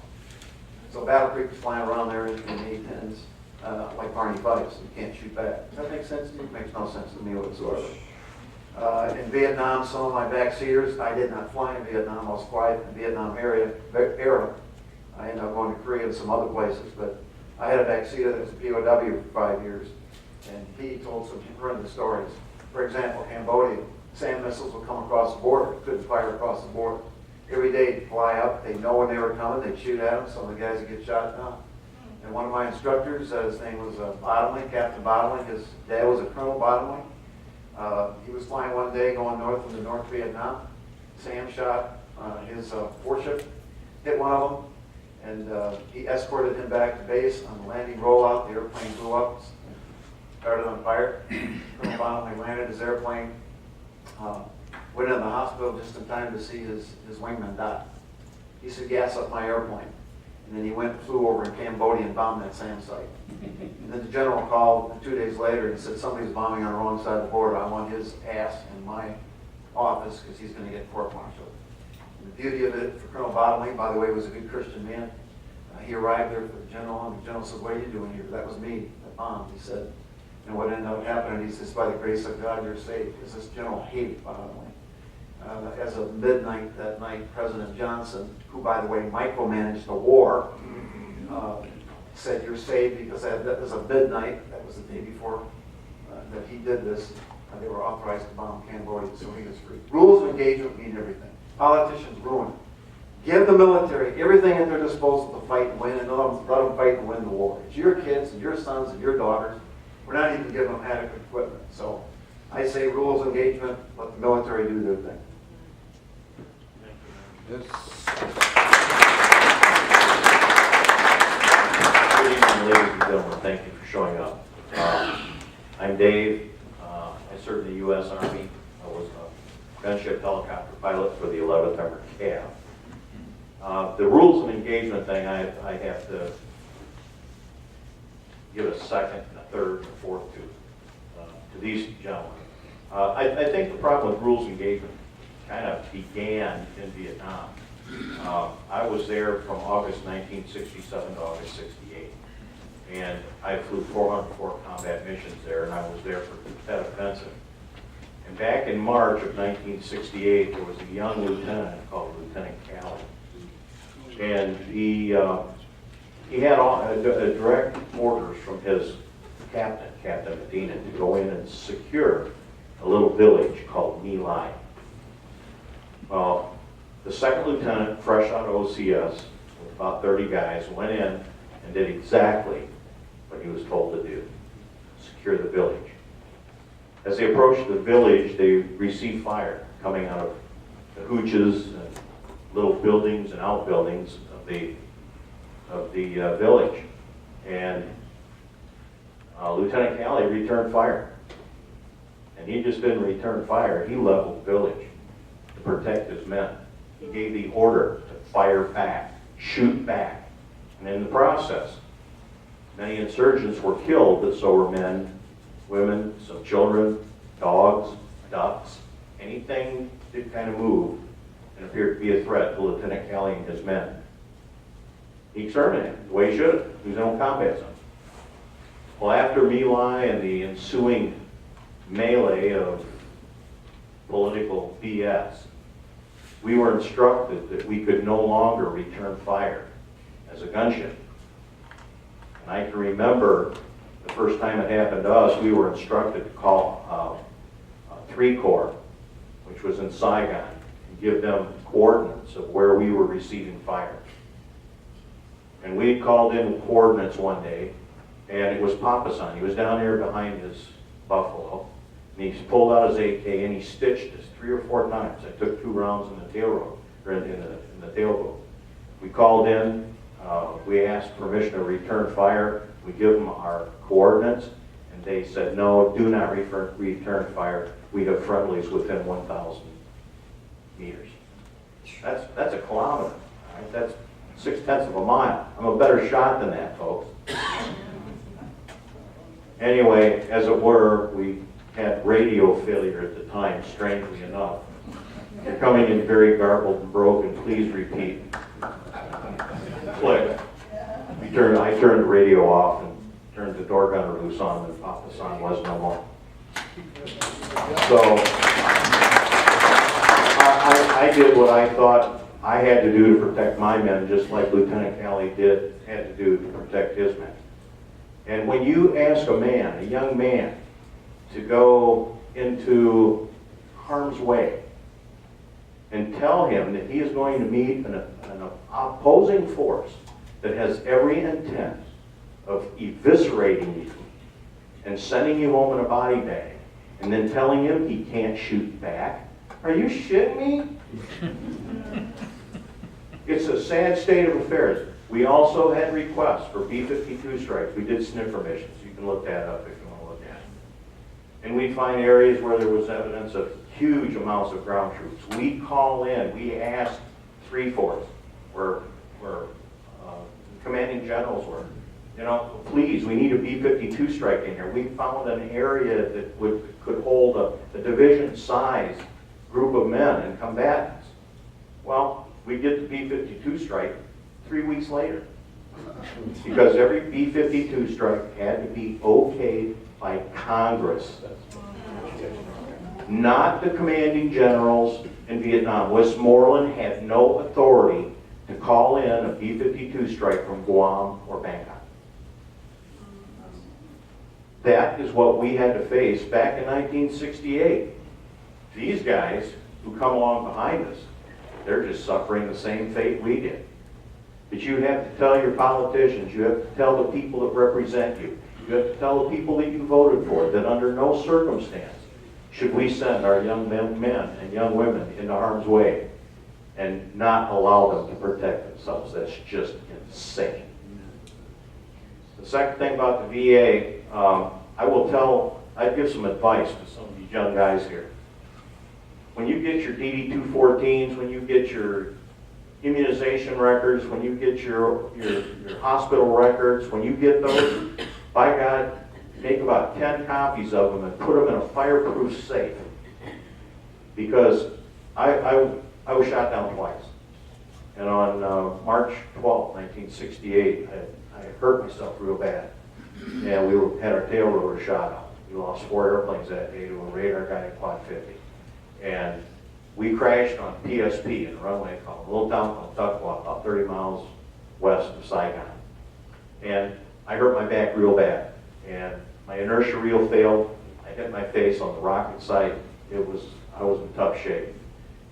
So Battle Creek was flying around there in the A-10s, like Barney Fifes, and you can't shoot back. Does that make sense to you? It makes no sense to me whatsoever. In Vietnam, some of my backseaters, I did not fly in Vietnam. I was quiet in the Vietnam era. I ended up going to Korea and some other places, but I had a backseater that was a POW for 5 years, and he told some horrendous stories. For example, Cambodia, SAM missiles would come across the border, couldn't fire across the border. Every day they'd fly up, they'd know when they were coming, they'd shoot at them, some of the guys would get shot down. And one of my instructors, his name was Bottomley, Captain Bottomley, his dad was a Colonel Bottomley. He was flying one day going north into North Vietnam. SAM shot his warship, hit one of them, and he escorted him back to base. On the landing rollout, the airplane blew up, started on fire. Colonel Bottomley landed his airplane, went in the hospital just in time to see his wingman die. He said, gas up my airplane. And then he went and flew over in Cambodia and bombed that SAM site. And then the general called 2 days later and said, somebody's bombing on the wrong side of the border. I want his ass in my office because he's going to get court-martialed. The beauty of it for Colonel Bottomley, by the way, was a good Christian man. He arrived there for the general, and the general said, what are you doing here? That was me that bombed. He said, and what ended up happening, he says, by the grace of God, you're saved. Because this general hated Bottomley. As of midnight that night, President Johnson, who, by the way, micromanaged the war, said, you're saved because that was a midnight. That was the day before that he did this. They were authorized to bomb Cambodia, so he was free. Rules of engagement mean everything. Politicians ruin it. Give the military everything at their disposal to fight and win, and let them fight and win the war. It's your kids and your sons and your daughters. We're not even giving them adequate equipment. So I say rules of engagement, let the military do their thing. Yes. Good evening, ladies and gentlemen. Thank you for showing up. I'm Dave. I served in the U.S. Army. I was a gunship helicopter pilot for the 11th Armored Cav. The rules of engagement thing, I have to give a second, and a third, and a fourth to these gentlemen. I think the problem with rules of engagement kind of began in Vietnam. I was there from August 1967 to August 68. And I flew 404 combat missions there, and I was there for that offensive. And back in March of 1968, there was a young lieutenant called Lieutenant Callie. And he had direct orders from his captain, Captain Medina, to go in and secure a little village called My Lai. Well, the second lieutenant, fresh out of OCS, with about 30 guys, went in and did exactly what he was told to do, secure the village. As they approached the village, they received fire coming out of the hooches and little buildings and outbuildings of the village. And Lieutenant Callie returned fire. And he just didn't return fire, he leveled the village to protect his men. He gave the order to fire back, shoot back. And in the process, many insurgents were killed, but so were men, women, some children, dogs, ducks, anything that kind of moved and appeared to be a threat to Lieutenant Callie and his men. He exterminated the way he should have. He was in a combat zone. Well, after My Lai and the ensuing melee of political BS, we were instructed that we could no longer return fire as a gunship. And I can remember the first time it happened to us, we were instructed to call 3 Corps, which was in Saigon, and give them coordinates of where we were receiving fire. And we called in coordinates one day, and it was Papasan. He was down there behind his buffalo, and he pulled out his AK and he stitched us 3 or 4 times. I took 2 rounds in the tail rope, or in the tailboat. We called in, we asked permission to return fire. We give them our coordinates, and they said, no, do not return fire. We have friendlies within 1,000 meters. That's a kilometer, right? That's 0.6 of a mile. I'm a better shot than that, folks. Anyway, as it were, we had radio failure at the time, strangely enough. You're coming in very garbled and broken. Please repeat. Click. I turned the radio off and turned the door gunner loose on, and Papa San was no more. So I did what I thought I had to do to protect my men, just like Lieutenant Calley had to do to protect his men. And when you ask a man, a young man, to go into harm's way and tell him that he is going to meet an opposing force that has every intent of eviscerating you and sending you home in a body bag, and then telling him he can't shoot back, are you shitting me? It's a sad state of affairs. We also had requests for B-52 strikes. We did sniffer missions. You can look that up if you want to look at it. And we find areas where there was evidence of huge amounts of ground troops. We call in, we asked 3-4 where commanding generals were, you know, please, we need a B-52 strike in here. We found an area that could hold a division-size group of men and combatants. Well, we get the B-52 strike 3 weeks later, because every B-52 strike had to be okayed by Congress, not the commanding generals in Vietnam. Westmoreland had no authority to call in a B-52 strike from Guam or Bangkok. That is what we had to face back in 1968. These guys who come along behind us, they're just suffering the same fate we did. But you have to tell your politicians, you have to tell the people that represent you, you have to tell the people that you voted for that under no circumstance should we send our young men and young women into harm's way and not allow them to protect themselves. That's just insane. The second thing about the VA, I'd give some advice to some of these young guys here. When you get your DD-214s, when you get your immunization records, when you get your hospital records, when you get those, by God, make about 10 copies of them and put them in a fireproof safe. Because I was shot down twice. And on March 12, 1968, I hurt myself real bad. And we had our tail rotor shot out. We lost 4 airplanes that day to a radar guided Quad 50. And we crashed on PSP in a runway called a little town called Tukwap, about 30 miles west of Saigon. And I hurt my back real bad. And my inertia reel failed. I hit my face on the rocket site. I was in tough shape.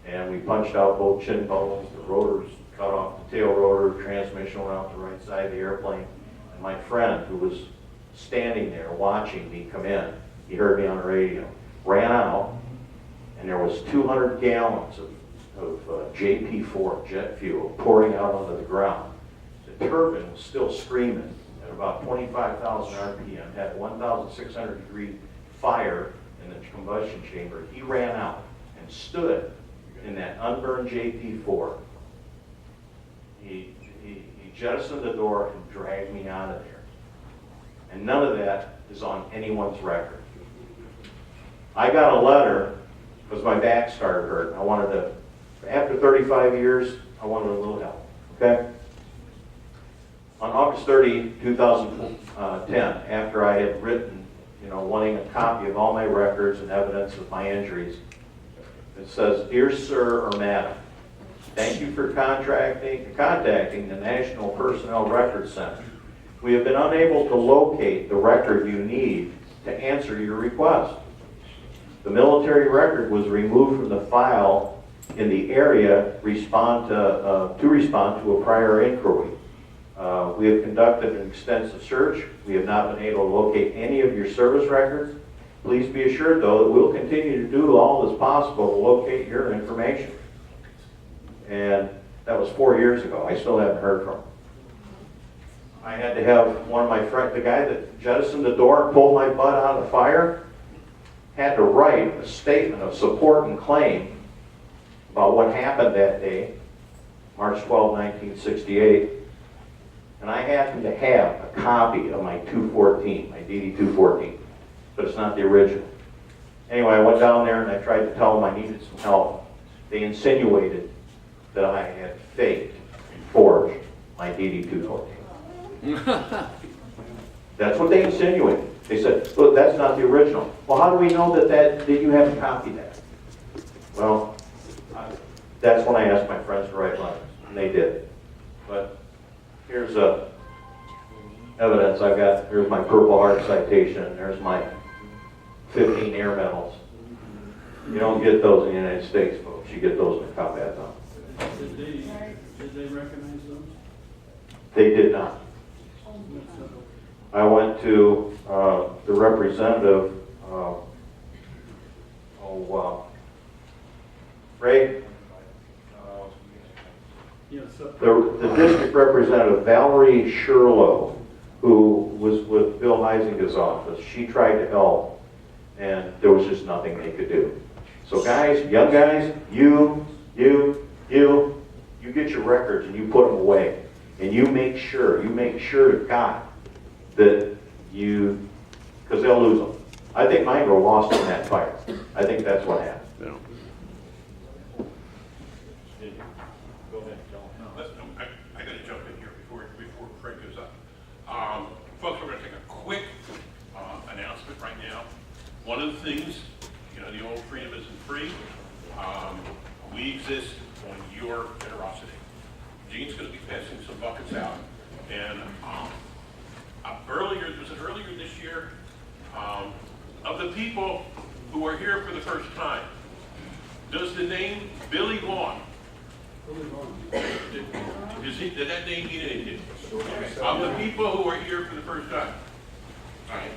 And we punched out both chin bones, the rotors cut off the tail rotor, transmission went out the right side of the airplane. And my friend, who was standing there watching me come in, he heard me on the radio, ran out, and there was 200 gallons of JP4 jet fuel pouring out onto the ground. The turbine was still screaming at about 25,000 RPM, had 1,600 degree fire in the combustion chamber. He ran out and stood in that unburned JP4. He jettisoned the door and dragged me out of there. And none of that is on anyone's record. I got a letter because my back started hurting. I wanted to, after 35 years, I wanted a little help, okay? On August 30, 2010, after I had written, wanting a copy of all my records and evidence of my injuries, it says, "Dear Sir or Madam, thank you for contacting the National Personnel Records Center. We have been unable to locate the record you need to answer your request. The military record was removed from the file in the area to respond to a prior inquiry. We have conducted an extensive search. We have not been able to locate any of your service records. Please be assured, though, that we'll continue to do all that's possible to locate your information." And that was 4 years ago. I still haven't heard from him. I had to have one of my friends, the guy that jettisoned the door and pulled my butt out of the fire, had to write a statement of support and claim about what happened that day, March 12, 1968. And I happen to have a copy of my 214, my DD-214, but it's not the original. Anyway, I went down there and I tried to tell them I needed some help. They insinuated that I had faked and forged my DD-214. That's what they insinuated. They said, look, that's not the original. Well, how do we know that you haven't copied that? Well, that's when I asked my friends to write letters, and they did. But here's evidence I've got. Here's my Purple Heart citation. There's my 15 air medals. You don't get those in the United States, folks. You get those in the combat zone. Did they recognize those? They did not. I went to the representative, Ray, the district representative Valerie Sherlow, who was with Bill Heisinger's office. She tried to help, and there was just nothing they could do. So guys, young guys, you get your records and you put them away, and you make sure to God that because they'll lose them. I think mine were lost in that fire. I think that's what happened. Yeah. Go ahead, John. I got to jump in here before Fred goes up. Folks, we're going to take a quick announcement right now. One of the things, the old freedom isn't free. We exist on your generosity. Gene's going to be passing some buckets out, and earlier this year, of the people who are here for the first time, does the name Billy Vaughn, did that name mean anything? Of the people who are here for the first time. All right.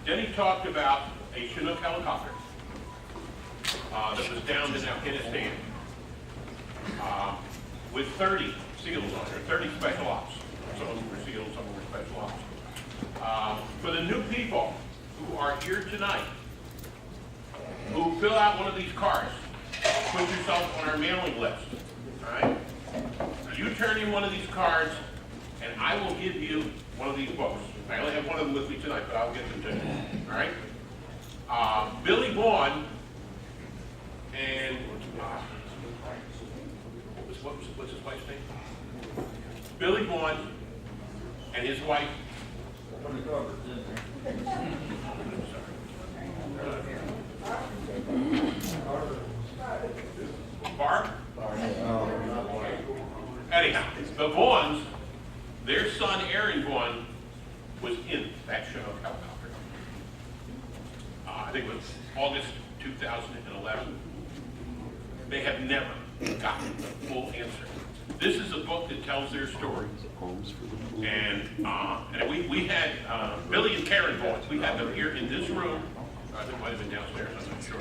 Then he talked about a Chinook helicopter that was downed in Afghanistan with 30 SEALs on there, 30 special ops. Some of them were SEALs, some of them were special ops. For the new people who are here tonight, who fill out one of these cards, put yourself on our mailing list, all right? You turn in one of these cards, and I will give you one of these books. I only have one of them with me tonight, but I'll get them to you, all right? Billy Vaughn and, what's his wife's name? Billy Vaughn and his wife. Barb? Anyhow, the Vaughns, their son Aaron Vaughn was in that Chinook helicopter. I think it was August 2011. They have never gotten the full answer. This is a book that tells their story. And we had Billy and Karen Vaughn. We had them here in this room. They might have been downstairs, I'm not sure.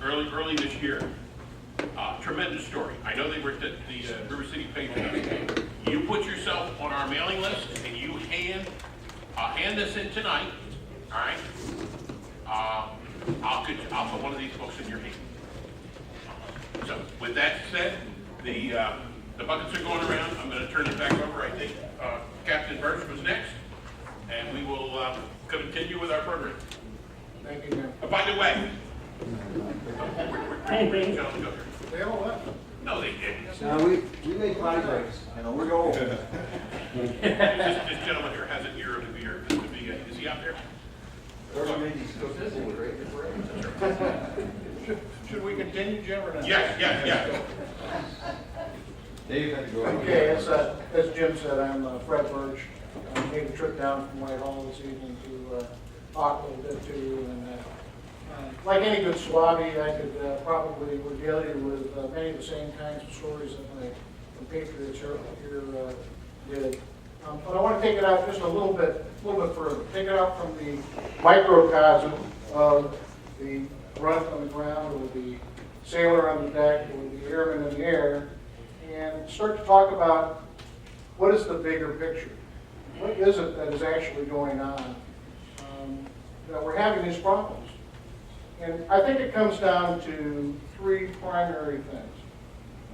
Early this year. Tremendous story. I know they were at the River City Patriot. You put yourself on our mailing list and you hand this in tonight. All right. I'll put one of these books in your hand. So with that said, the buckets are going around. I'm going to turn it back over. I think Captain Birch was next, and we will continue with our program. Thank you, Jim. By the way, They all left. no, they didn't. No, we made potty breaks. We're going. This gentleman here has an ear of the beer. Is he out there? Should we continue, Jim, or not? Yes. Dave had to go. Okay, as Jim said, I'm Fred Birch. I made a trip down from Whitehall this evening to talk a little bit to you. And like any good Swabi, I could probably regale you with many of the same kinds of stories that my compatriots here did. But I want to take it out just a little bit further. Take it out from the microcosm of the grunt on the ground, or the sailor on the deck, or the airman in the air, and start to talk about what is the bigger picture. What is it that is actually going on that we're having these problems? And I think it comes down to three primary things.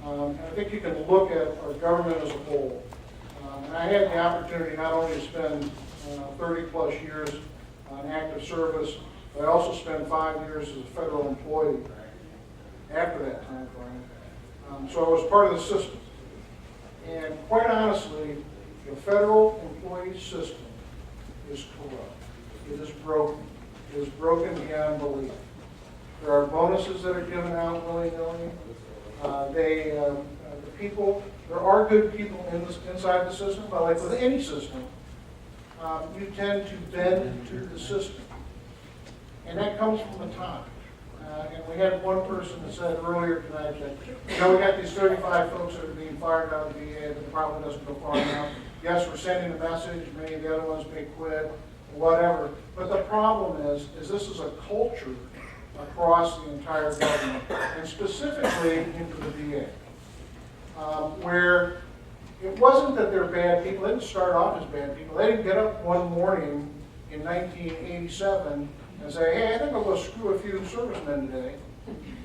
And I think you can look at our government as a whole. And I had the opportunity not only to spend 30 plus years on active service, but I also spent 5 years as a federal employee after that time frame. So I was part of the system. And quite honestly, the federal employee system is corrupt. It is broken. It is broken beyond belief. There are bonuses that are given out willy-nilly. The people, there are good people inside the system, but like with any system, you tend to bend to the system. And that comes from the top. And we had one person that said earlier tonight that, we got these 35 folks that are being fired out of the VA, but it probably doesn't go far enough. Yes, we're sending a message, many of the other ones may quit, whatever. But the problem is this is a culture across the entire government, and specifically into the VA, where it wasn't that they're bad people. They didn't start off as bad people. They didn't get up one morning in 1987 and say, hey, I think I'll go screw a few servicemen today.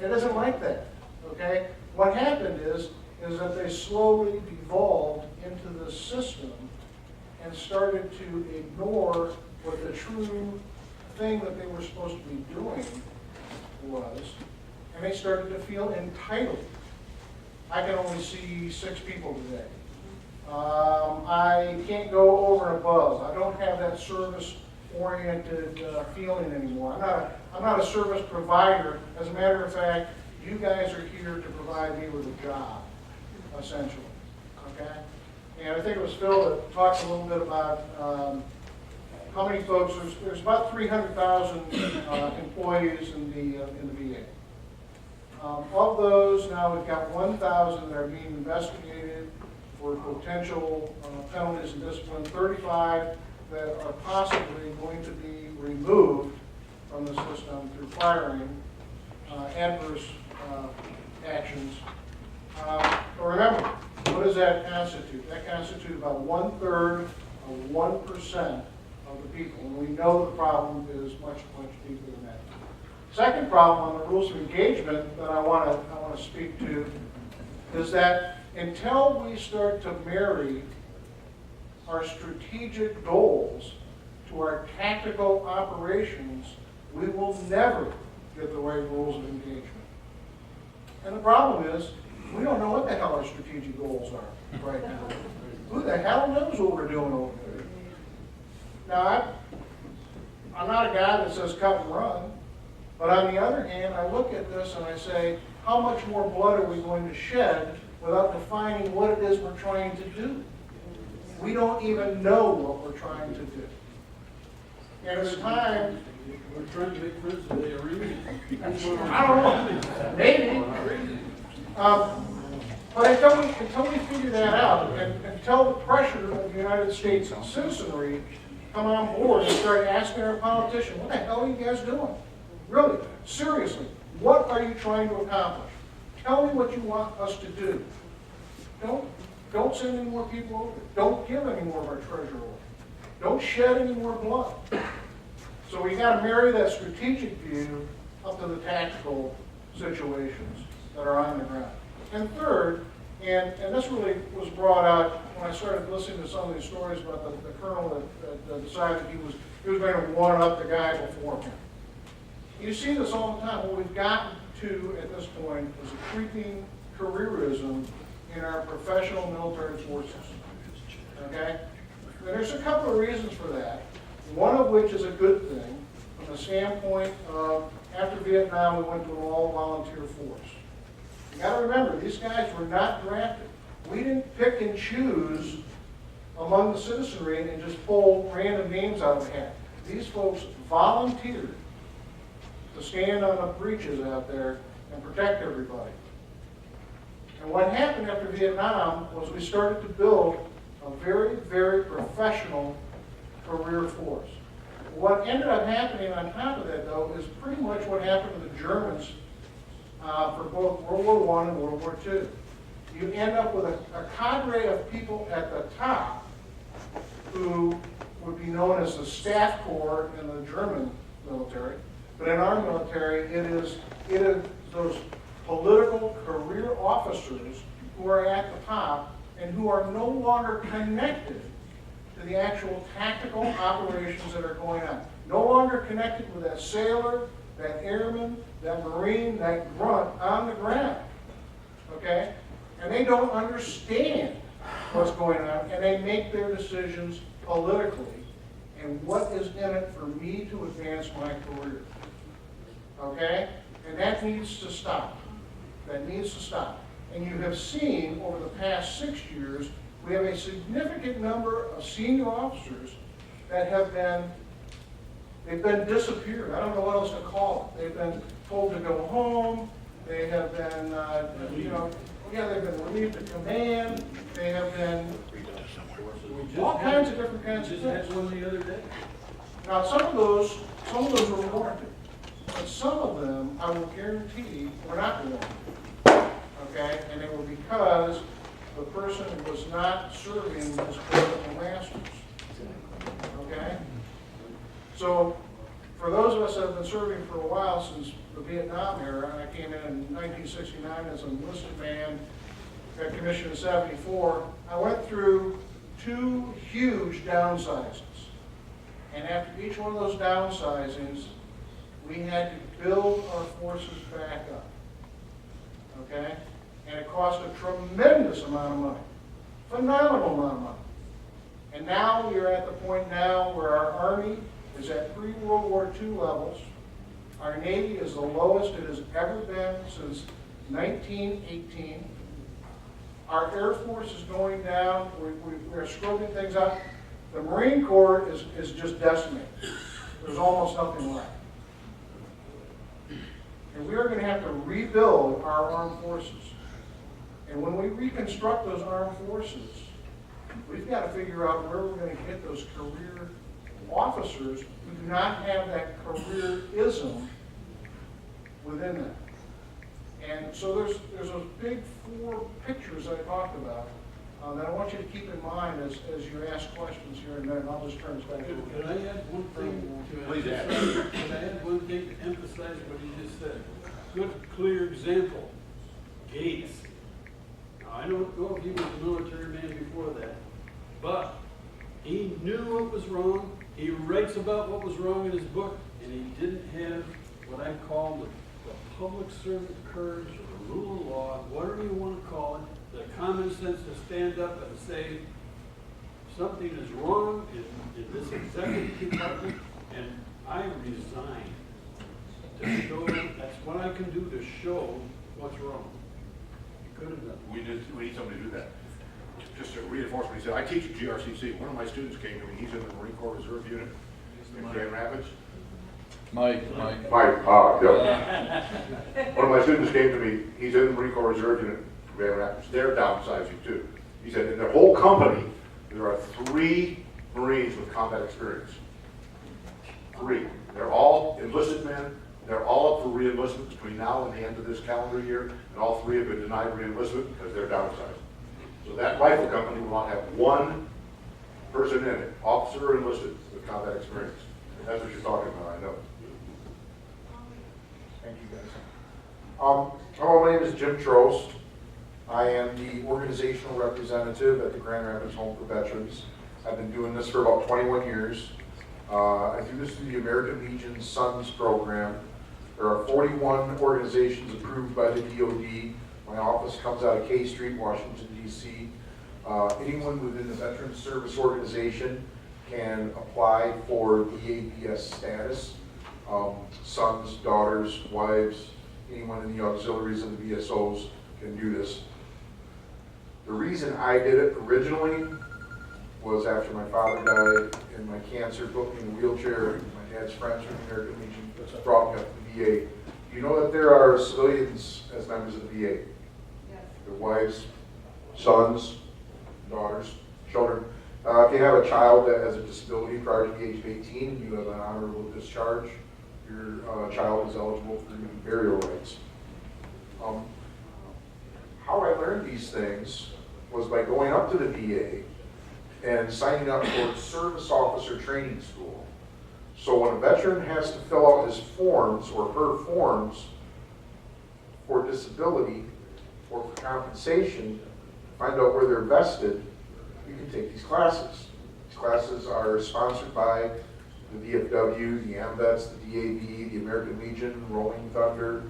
It isn't like that, okay? What happened is that they slowly devolved into the system and started to ignore what the true thing that they were supposed to be doing was, and they started to feel entitled. I can only see 6 people today. I can't go over and above. I don't have that service-oriented feeling anymore. I'm not a service provider. As a matter of fact, you guys are here to provide me with a job, essentially. Okay? And I think it was Phil that talked a little bit about how many folks. There's about 300,000 employees in the VA. Of those, now we've got 1,000 that are being investigated for potential penalties and discipline, 35 that are possibly going to be removed from the system through firing, adverse actions. But remember, what does that constitute? That constitutes about 1/3 of 1% of the people. And we know the problem is much, much deeper than that. Second problem on the rules of engagement that I want to speak to is that until we start to marry our strategic goals to our tactical operations, we will never get the right rules of engagement. And the problem is, we don't know what the hell our strategic goals are right now. Who the hell knows what we're doing over there? Now, I'm not a guy that says cut and run, but on the other hand, I look at this and I say, how much more blood are we going to shed without defining what it is we're trying to do? We don't even know what we're trying to do. And it's time. We're trying to make friends with the arena. I don't know. Maybe. But until we figure that out, and until the pressure of the United States citizenry come on board and start asking our politicians, what the hell are you guys doing? Really, seriously, what are you trying to accomplish? Tell me what you want us to do. Don't send any more people over. Don't give any more of our treasure away. Don't shed any more blood. So we got to marry that strategic view up to the tactical situations that are on the ground. And third, and this really was brought out when I started listening to some of these stories about the colonel that decided he was going to one up the guy before him. You see this all the time. What we've gotten to at this point is a creeping careerism in our professional military forces. Okay? There's a couple of reasons for that. One of which is a good thing from the standpoint of after Vietnam we went to an all-volunteer force. You got to remember, these guys were not drafted. We didn't pick and choose among the citizenry and just pull random names out of the hat. These folks volunteered to stand on the breaches out there and protect everybody. And what happened after Vietnam was we started to build a very, very professional career force. What ended up happening on top of that, though, is pretty much what happened to the Germans for both World War I and World War II. You end up with a cadre of people at the top who would be known as the staff corps in the German military. But in our military, it is those political career officers who are at the top and who are no longer connected to the actual tactical operations that are going on. No longer connected with that sailor, that airman, that marine, that grunt on the ground. Okay? And they don't understand what's going on, and they make their decisions politically, and what is in it for me to advance my career. Okay? And that needs to stop. That needs to stop. And you have seen over the past 6 years, we have a significant number of senior officers that have they've been disappeared. I don't know what else to call it. They've been told to go home. They have been, they've been relieved of command. They have been all kinds of different kinds of Just had things. one the other day. Now, some of those were warranted, but some of them, I will guarantee, were not warranted. Okay, and it was because the person was not serving his political masters. Okay? So, for those of us that have been serving for a while, since the Vietnam era, and I came in 1969 as an enlisted man, got commissioned in 74, I went through 2 huge downsizings. And after each one of those downsizings, we had to build our forces back up. Okay? And it cost a tremendous amount of money. Phenomenal amount of money. And now we are at the point now where our Army is at pre-World War II levels. Our Navy is the lowest it has ever been since 1918. Our Air Force is going down. We're scrubbing things up. The Marine Corps is just decimated. There's almost nothing left. And we are going to have to rebuild our armed forces. And when we reconstruct those armed forces, we've got to figure out where we're going to get those career officers who do not have that careerism within them. And so there's those big 4 pictures I talked about that I want you to keep in mind as you ask questions here and then. I'll just turn this back over. Could I add one thing to Please add. Could I add one thing to emphasize what he just said? Good, clear example. Gates. Now, I don't know if he was a military man before that, but he knew what was wrong. He writes about what was wrong in his book, and he didn't have what I call the public servant courage, or the rule of law, whatever you want to call it, the common sense to stand up and say something is wrong in this executive department, and I resign to show, that's what I can do to show what's wrong. He could have done it. We need somebody to do that. Just to reinforce what he said, I teach at GRCC. One of my students came to me, he's in the Marine Corps Reserve Unit in Grand Rapids. Mike. Yep. One of my students came to me, he's in the Marine Corps Reserve Unit in Grand Rapids. They're downsizing too. He said in their whole company, there are 3 Marines with combat experience. 3. They're all enlisted men. They're all up for re-enlistment between now and the end of this calendar year, and all 3 have been denied re-enlistment because they're downsized. So that rifle company will not have 1 person in it, officer or enlisted, with combat experience. And that's what you're talking about, I know. Thank you, guys. Hello, my name is Jim Trost. I am the organizational representative at the Grand Rapids Home for Veterans. I've been doing this for about 21 years. I do this through the American Legion Sons program. There are 41 organizations approved by the DoD. My office comes out of K Street, Washington, D.C. Anyone within the Veterans Service Organization can apply for EABS status. Sons, daughters, wives, anyone in the auxiliaries and the VSOs can do this. The reason I did it originally was after my father died and my cancer put me in a wheelchair. My dad's friends from the American Legion brought me up to the VA. Do you know that there are civilians as members of the VA? Yes. Their wives, sons, daughters, children. If you have a child that has a disability prior to the age of 18 and you have an honorable discharge, your child is eligible for burial rights. How I learned these things was by going up to the VA and signing up for service officer training school. So when a veteran has to fill out his forms or her forms for disability or for compensation, find out where they're vested, you can take these classes. These classes are sponsored by the VFW, the AMVETS, the DAV, the American Legion, Rolling Thunder.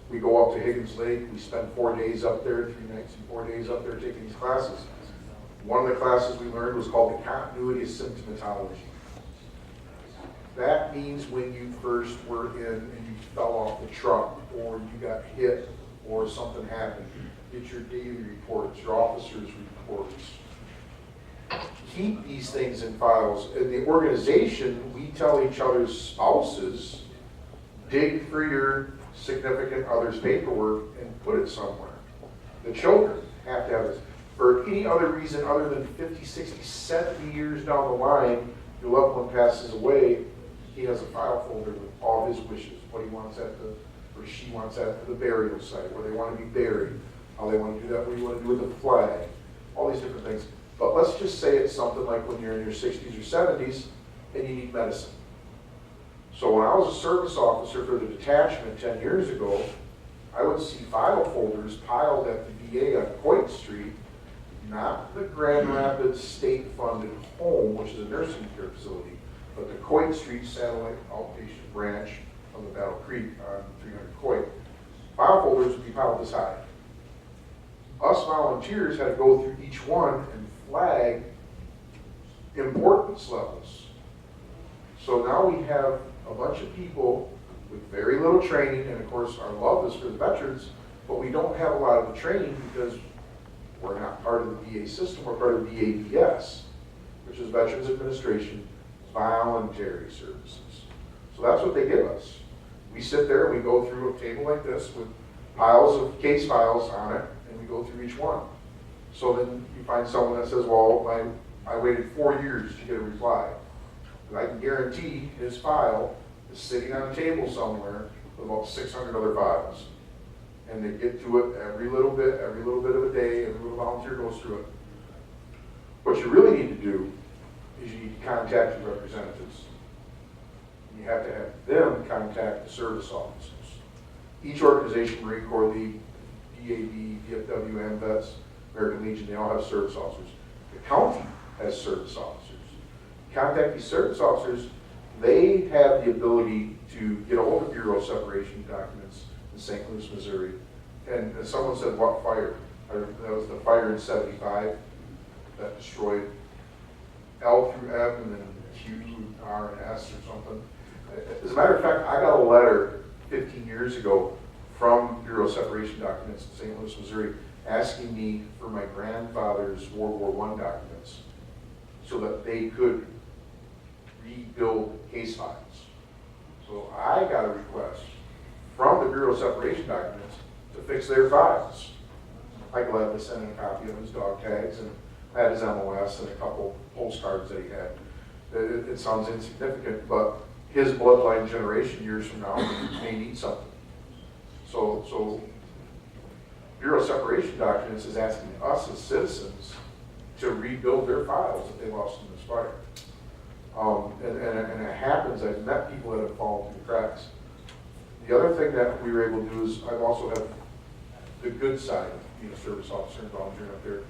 We go up to Higgins Lake, we spend 4 days up there, 3 nights and 4 days up there taking these classes. One of the classes we learned was called the continuity of symptomatology. That means when you first were in and you fell off the truck, or you got hit, or something happened. Get your daily reports, your officers' reports. Keep these things in files. In the organization, we tell each other's spouses, dig for your significant other's paperwork and put it somewhere. The children have to have this. For any other reason other than 50, 60, 70 years down the line, your loved one passes away, he has a file folder with all his wishes, what he wants at the, or she wants at the burial site, where they want to be buried, how they want to do that, what you want to do with the flag, all these different things. But let's just say it's something like when you're in your 60s or 70s and you need medicine. So when I was a service officer for the detachment 10 years ago, I would see file folders piled at the VA on Coit Street, not the Grand Rapids state-funded home, which is a nursing care facility, but the Coit Street satellite outpatient branch of the Battle Creek on 300 Coit. File folders would be piled this high. Us volunteers had to go through each one and flag importance levels. So now we have a bunch of people with very little training, and of course our love is for the veterans, but we don't have a lot of the training because we're not part of the VA system, we're part of VAVS, which is Veterans Administration Voluntary Services. So that's what they give us. We sit there and we go through a table like this with piles of case files on it, and we go through each one. So then you find someone that says, well, I waited 4 years to get a reply. And I can guarantee his file is sitting on a table somewhere with about 600 other files. And they get to it every little bit of a day, every little volunteer goes through it. What you really need to do is you need to contact your representatives. You have to have them contact the service officers. Each organization, Marine Corps, the DAV, VFW, AMVETS, American Legion, they all have service officers. The county has service officers. Contact these service officers, they have the ability to get a hold of Bureau separation documents in St. Louis, Missouri. And someone said, what fire? That was the fire in 75 that destroyed L through M and then Q, R, and S or something. As a matter of fact, I got a letter 15 years ago from Bureau separation documents in St. Louis, Missouri, asking me for my grandfather's World War I documents so that they could rebuild case files. So I got a request from the Bureau separation documents to fix their files. I gladly sent in a copy of his dog tags, and I had his MOS and a couple postcards that he had. It sounds insignificant, but his bloodline generation years from now may need something. So Bureau separation documents is asking us as citizens to rebuild their files that they lost in this fire. And it happens. I've met people that have fallen through the cracks. The other thing that we were able to do is I also have the good side of being a service officer and volunteering up there,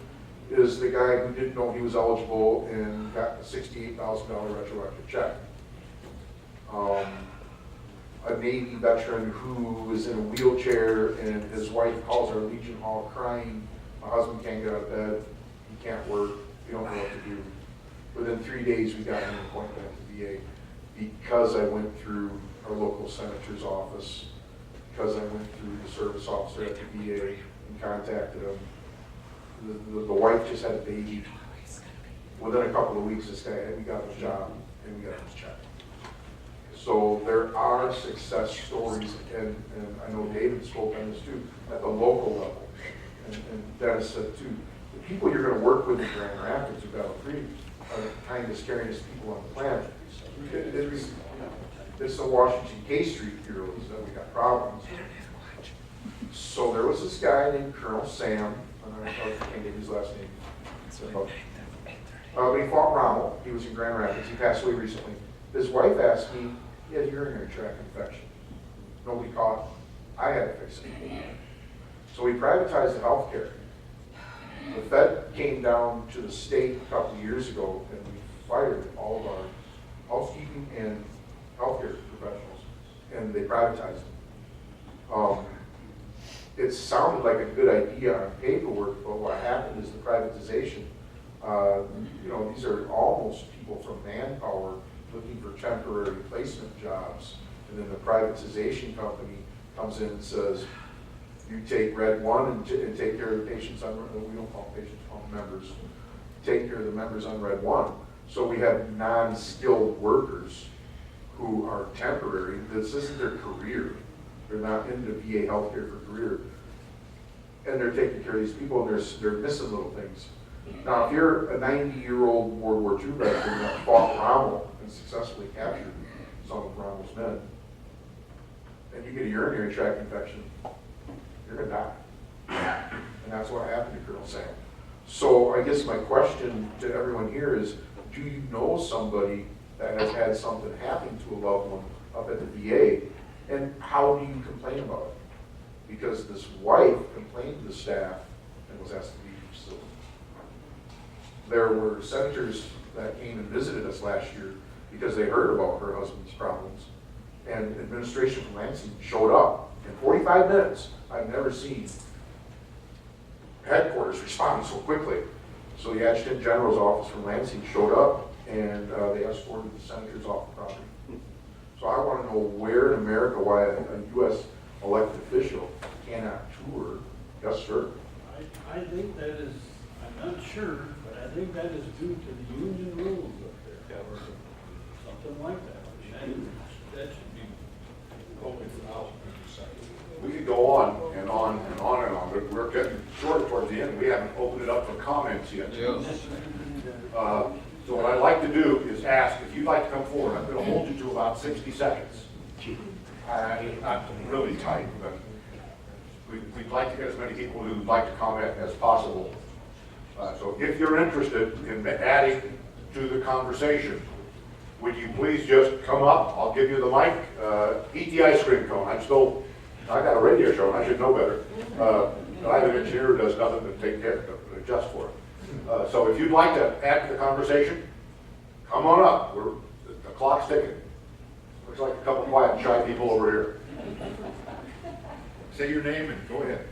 is the guy who didn't know he was eligible and got a $68,000 retroactive check. A Navy veteran who is in a wheelchair and his wife calls our Legion Hall crying, my husband can't get out of bed, he can't work, we don't know what to do. Within 3 days we got an appointment at the VA because I went through our local senator's office, because I went through the service officer at the VA and contacted him. The wife just had a baby. Within a couple of weeks, this guy, we got his job and we got his check. So there are success stories, and I know David spoke on this too, at the local level. And Dennis said too, the people you're going to work with in Grand Rapids or Battle Creek are the kindest, scariest people on the planet. It's the Washington K Street heroes that we got problems with. So there was this guy named Colonel Sam, I can't get his last name. But he fought Rommel. He was in Grand Rapids. He passed away recently. His wife asked me, he had urinary tract infection. Nobody caught him. I had to fix it. So we privatized the health care. The Fed came down to the state a couple of years ago and we fired all of our housekeeping and healthcare professionals, and they privatized them. it sounded like a good idea on paperwork, but what happened is the privatization. You know, these are almost people from Manpower looking for temporary placement jobs. And then the privatization company comes in and says, you take Red 1 and take care of the patients on, we don't call them patients, we call them members. Take care of the members on Red 1. So we have non-skilled workers who are temporary. This isn't their career. They're not into VA healthcare for career. And they're taking care of these people, and they're missing little things. Now, if you're a 90-year-old World War II veteran that fought Rommel and successfully captured some of Rommel's men, and you get a urinary tract infection, you're going to die. And that's what happened to Colonel Sam. So I guess my question to everyone here is, do you know somebody that has had something happen to a loved one up at the VA, and how do you complain about it? Because this wife complained to the staff and was asked to leave the facility. There were senators that came and visited us last year because they heard about her husband's problems, and administration from Lansing showed up in 45 minutes. I've never seen headquarters respond so quickly. So the Adjutant General's office from Lansing showed up, and they escorted the senators off the property. So I want to know where in America why a U.S. elected official cannot tour. Yes, sir. I think that is, I'm not sure, but I think that is due to the union rules up there, or something like that. That should be open out. We could go on and on and on and on, but we're getting short towards the end. We haven't opened it up for comments yet. So what I'd like to do is ask if you'd like to come forward. I'm going to hold you to about 60 seconds. I'm really tight, but we'd like to get as many people who'd like to comment as possible. So if you're interested in adding to the conversation, would you please just come up? I'll give you the mic. Eat the ice cream cone. I got a radio show and I should know better. But I have an engineer who does nothing but take care of it, adjust for it. So if you'd like to add to the conversation, come on up. The clock's ticking. Looks like a couple quiet, shy people over here. Say your name and go ahead.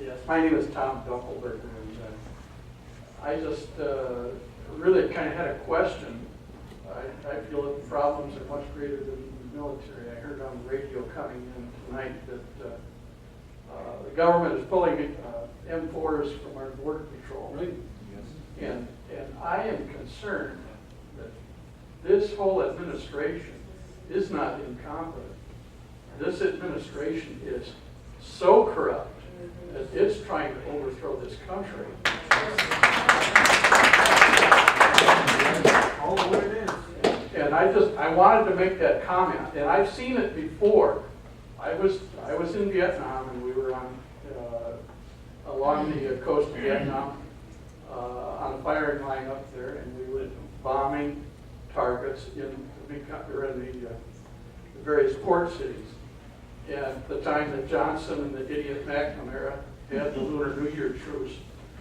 Yes, my name is Tom Dunkelberger, and I just really kind of had a question. I feel that the problems are much greater than the military. I heard on the radio coming in tonight that the government is pulling M4s from our border patrol. Right. And I am concerned that this whole administration is not incompetent. This administration is so corrupt that it's trying to overthrow this country. Oh, what it is. And I wanted to make that comment, and I've seen it before. I was in Vietnam, and we were on along the coast of Vietnam on a firing line up there, and we were bombing targets in the various port cities. And the time that Johnson and the idiot McNamara had the Lunar New Year truce,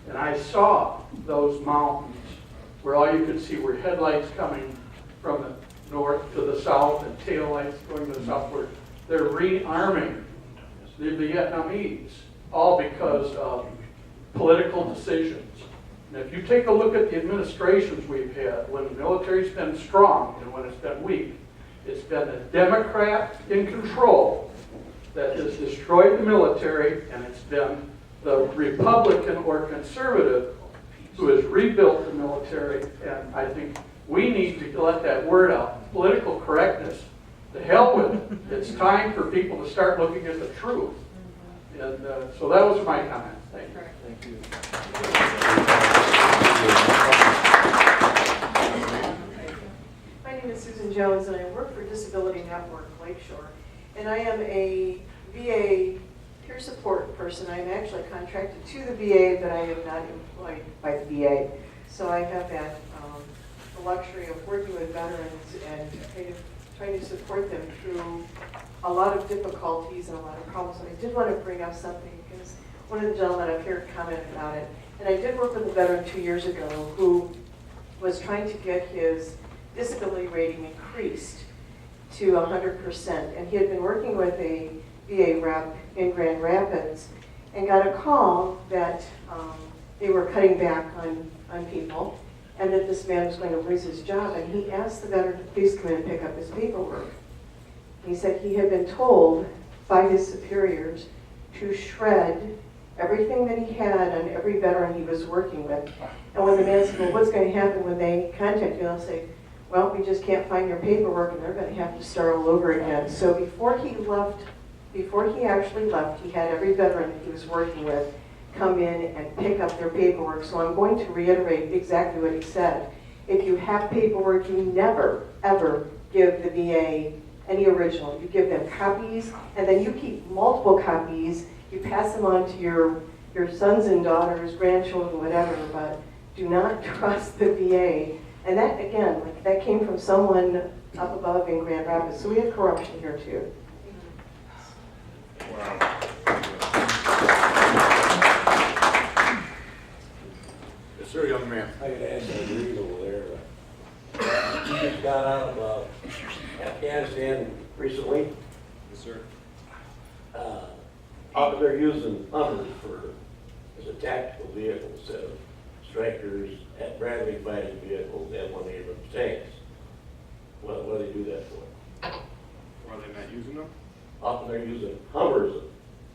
and I saw those mountains where all you could see were headlights coming from the north to the south and taillights going to the southward. They're rearming the Vietnamese, all because of political decisions. And if you take a look at the administrations we've had, when the military's been strong and when it's been weak, it's been the Democrat in control that has destroyed the military, and it's been the Republican or conservative who has rebuilt the military. And I think we need to let that word out. Political correctness, to hell with it. It's time for people to start looking at the truth. And so that was my comment. Thank you. Thank you. My name is Susan Jones, and I work for Disability Network Lakeshore. And I am a VA peer support person. I'm actually contracted to the VA, but I am not employed by the VA. So I have that the luxury of working with veterans and trying to support them through a lot of difficulties and a lot of problems. And I did want to bring up something because one of the gentlemen up here commented about it. And I did work with a veteran 2 years ago who was trying to get his disability rating increased to 100%. And he had been working with a VA rep in Grand Rapids, and got a call that they were cutting back on people and that this man was going to lose his job. And he asked the veteran to please come in and pick up his paperwork. He said he had been told by his superiors to shred everything that he had on every veteran he was working with. And when the man said, well, what's going to happen when they contact you? They'll say, well, we just can't find your paperwork and they're going to have to start all over again. So before he actually left, he had every veteran that he was working with come in and pick up their paperwork. So I'm going to reiterate exactly what he said. If you have paperwork, you never, ever give the VA any original. You give them copies, and then you keep multiple copies. You pass them on to your sons and daughters, grandchildren, whatever, but do not trust the VA. And that, again, that came from someone up above in Grand Rapids. So we have corruption here, too. Wow. Yes, sir, young man. I could add to read over there. You just got out of Afghanistan recently. Yes, sir. They're using Hummers as a tactical vehicle instead of Strikers at Bradley fighting vehicles and one of the tanks. What do they do that for? Why are they not using them? Often they're using Hummers,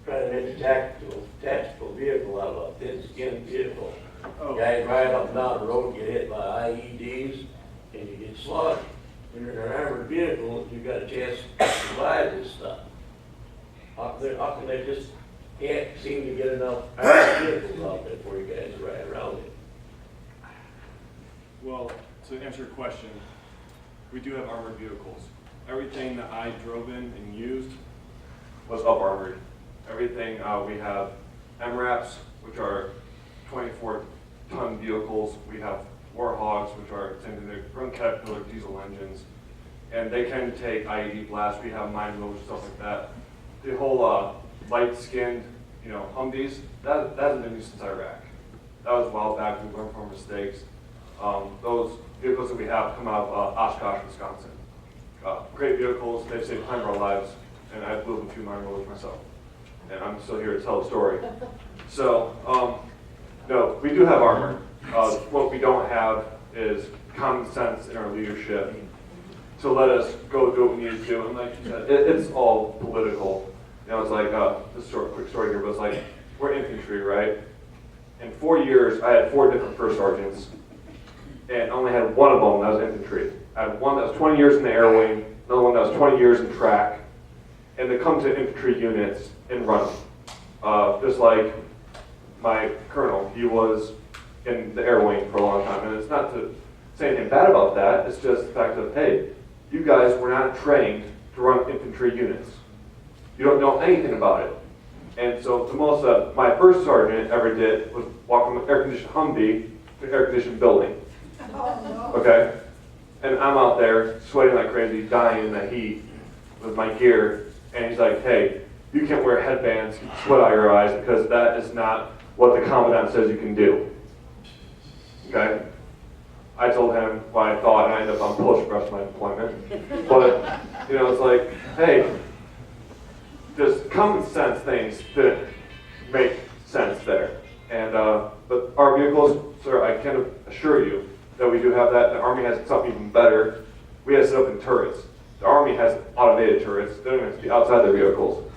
trying to make a tactical vehicle out of a thin-skinned vehicle. Oh. Guys ride up and down the road, get hit by IEDs, and you get slaughtered. When you're in an armored vehicle, you've got a chance to survive this stuff. Often they just can't seem to get enough armored vehicles out there for you guys to ride around in. Well, to answer your question, we do have armored vehicles. Everything that I drove in and used was up armored. Everything, we have MRAPs, which are 24-ton vehicles. We have Warhogs, which are they run Caterpillar diesel engines, and they can take IED blasts. We have mine movers, stuff like that. The whole light-skinned, Humvees, that hasn't been used since Iraq. That was a while back. We learned from our mistakes. Those vehicles that we have come out of Oshkosh, Wisconsin. Great vehicles. They've saved hundreds of our lives, and I blew them 2 mine rollers myself. And I'm still here to tell the story. So, no, we do have armor. What we don't have is common sense in our leadership to let us go do what we need to do. And like you said, it's all political. It's like, this is a quick story here, but it's like, we're infantry, right? In 4 years, I had 4 different first sergeants, and only had one of them that was infantry. I had one that was 20 years in the air wing, another one that was 20 years in track, and they come to infantry units and run them. Just like my colonel, he was in the air wing for a long time, and it's not to say anything bad about that, it's just the fact of, hey, you guys were not trained to run infantry units. You don't know anything about it. And so the most that my first sergeant ever did was walk from an air-conditioned Humvee to an air-conditioned building. Okay? And I'm out there sweating like crazy, dying in the heat with my gear, and he's like, hey, you can't wear headbands, sweat out your eyes, because that is not what the commandant says you can do. Okay? I told him what I thought, and I ended up on push for the rest of my deployment. But, it's like, hey, just common sense things didn't make sense there. And, but our vehicles, sir, I can assure you that we do have that. The Army has something even better. We have set up in turrets. The Army has automated turrets. They don't even have to be outside their vehicles.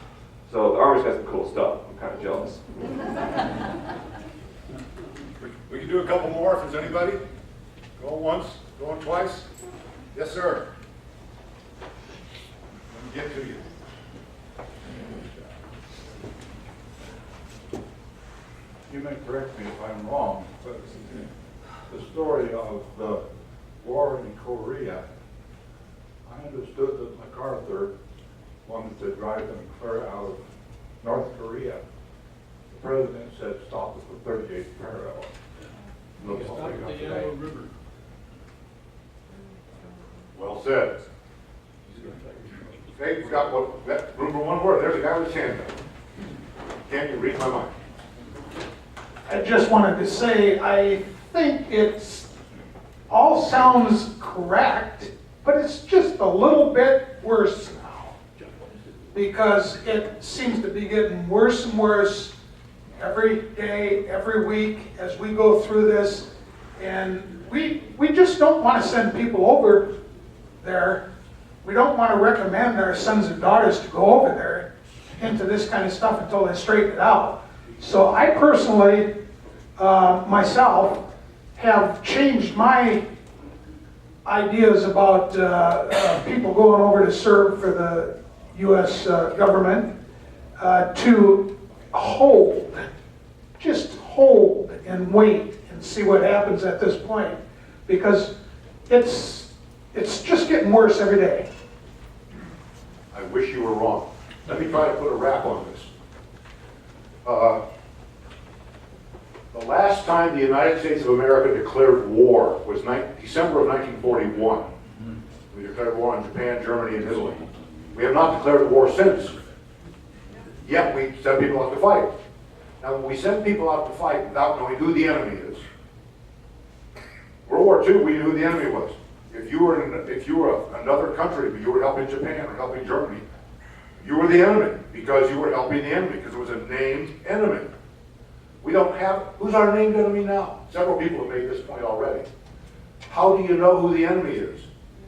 So the Army's got some cool stuff. I'm kind of jealous. We can do a couple more if there's anybody. Going once, going twice. Yes, sir. Let me get to you. You may correct me if I'm wrong, but the story of the war in Korea, I understood that MacArthur wanted to drive them clear out of North Korea. The president said stop at the 38th parallel. Stop at the Yellow River. Well said. Okay, you've got room for one word. There's a guy with his hand up. Can you read my mind? I just wanted to say, I think it's all sounds correct, but it's just a little bit worse now. Because it seems to be getting worse and worse every day, every week, as we go through this. And we just don't want to send people over there. We don't want to recommend our sons and daughters to go over there into this kind of stuff until they straighten it out. So I personally, myself, have changed my ideas about people going over to serve for the U.S. government to hold, just hold and wait and see what happens at this point, because it's just getting worse every day. I wish you were wrong. Let me try to put a wrap on this. The last time the United States of America declared war was December of 1941. We declared war on Japan, Germany, and Italy. We have not declared war since. Yet we send people out to fight. Now, when we send people out to fight without knowing who the enemy is, World War II, we knew who the enemy was. If you were another country, but you were helping Japan or helping Germany, you were the enemy because you were helping the enemy, because it was a named enemy. We don't have, who's our named enemy now? Several people have made this point already. How do you know who the enemy is?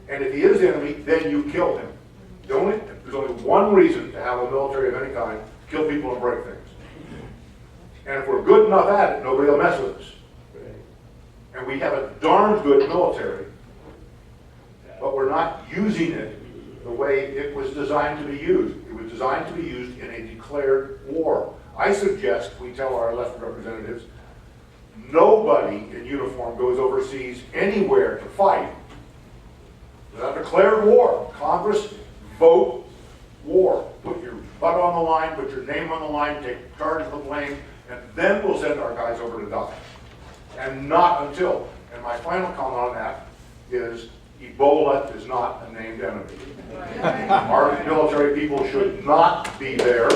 And if he is the enemy, then you kill him. There's only one reason to have a military of any kind: kill people and break things. And if we're good enough at it, nobody will mess with us. And we have a darn good military, but we're not using it the way it was designed to be used. It was designed to be used in a declared war. I suggest we tell our elected representatives, nobody in uniform goes overseas anywhere to fight without declared war. Congress, vote war. Put your butt on the line, put your name on the line, take charge of the blame, and then we'll send our guys over to die. And not until. And my final comment on that is Ebola is not a named enemy. Our military people should not be there.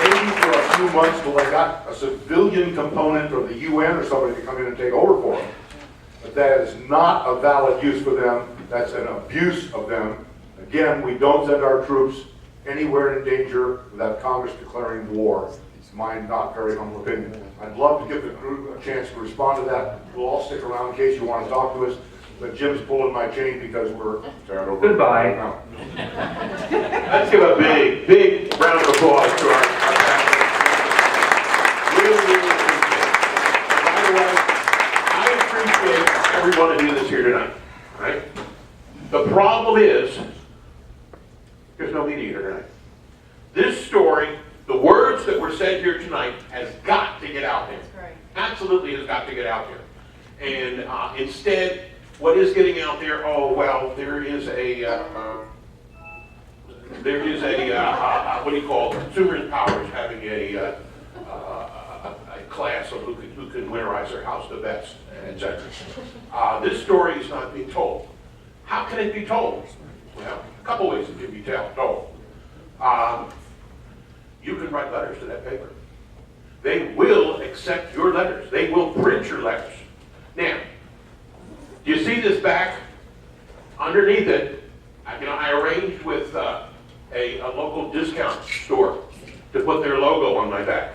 Maybe for a few months till they got a civilian component or the UN or somebody to come in and take over for them. But that is not a valid use for them. That's an abuse of them. Again, we don't send our troops anywhere in danger without Congress declaring war. It's my not very humble opinion. I'd love to give the group a chance to respond to that. We'll all stick around in case you want to talk to us. But Jim's pulling my chain because we're tired over. Goodbye. Let's give a big, big round of applause to our panel. Really, really appreciate it. By the way, I appreciate everyone to do this here tonight. Right? The problem is, there's no meeting here tonight. This story, the words that were said here tonight, has got to get out there. That's right. Absolutely has got to get out there. And instead, what is getting out there? Oh well, there is a what do you call it? Consumers Power is having a class of who can winterize their house the best, etc. This story is not being told. How can it be told? Well, a couple ways it can be told. You can write letters to that paper. They will accept your letters. They will print your letters. Now, do you see this back? Underneath it, I arranged with a local discount store to put their logo on my back.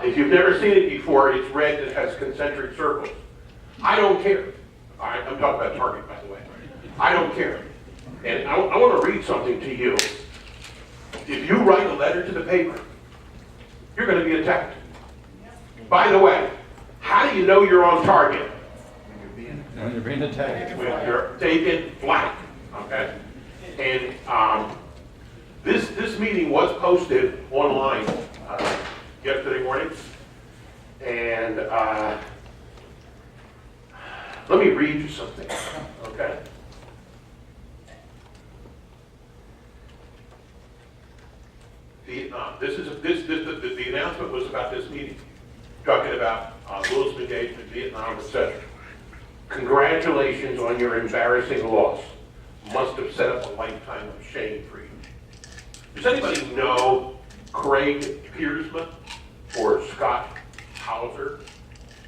If you've never seen it before, it's red. It has concentric circles. I don't care. I'm talking about Target, by the way. I don't care. And I want to read something to you. If you write a letter to the paper, you're going to be attacked. By the way, how do you know you're on target? When you're being attacked. When you're taken flank. Okay? And this meeting was posted online yesterday morning. And let me read you something. Okay? Vietnam. The announcement was about this meeting, talking about Will's engagement, Vietnam, etc. Congratulations on your embarrassing loss. Must have set up a lifetime of shame for you. Does anybody know Craig Piersman or Scott Hauser?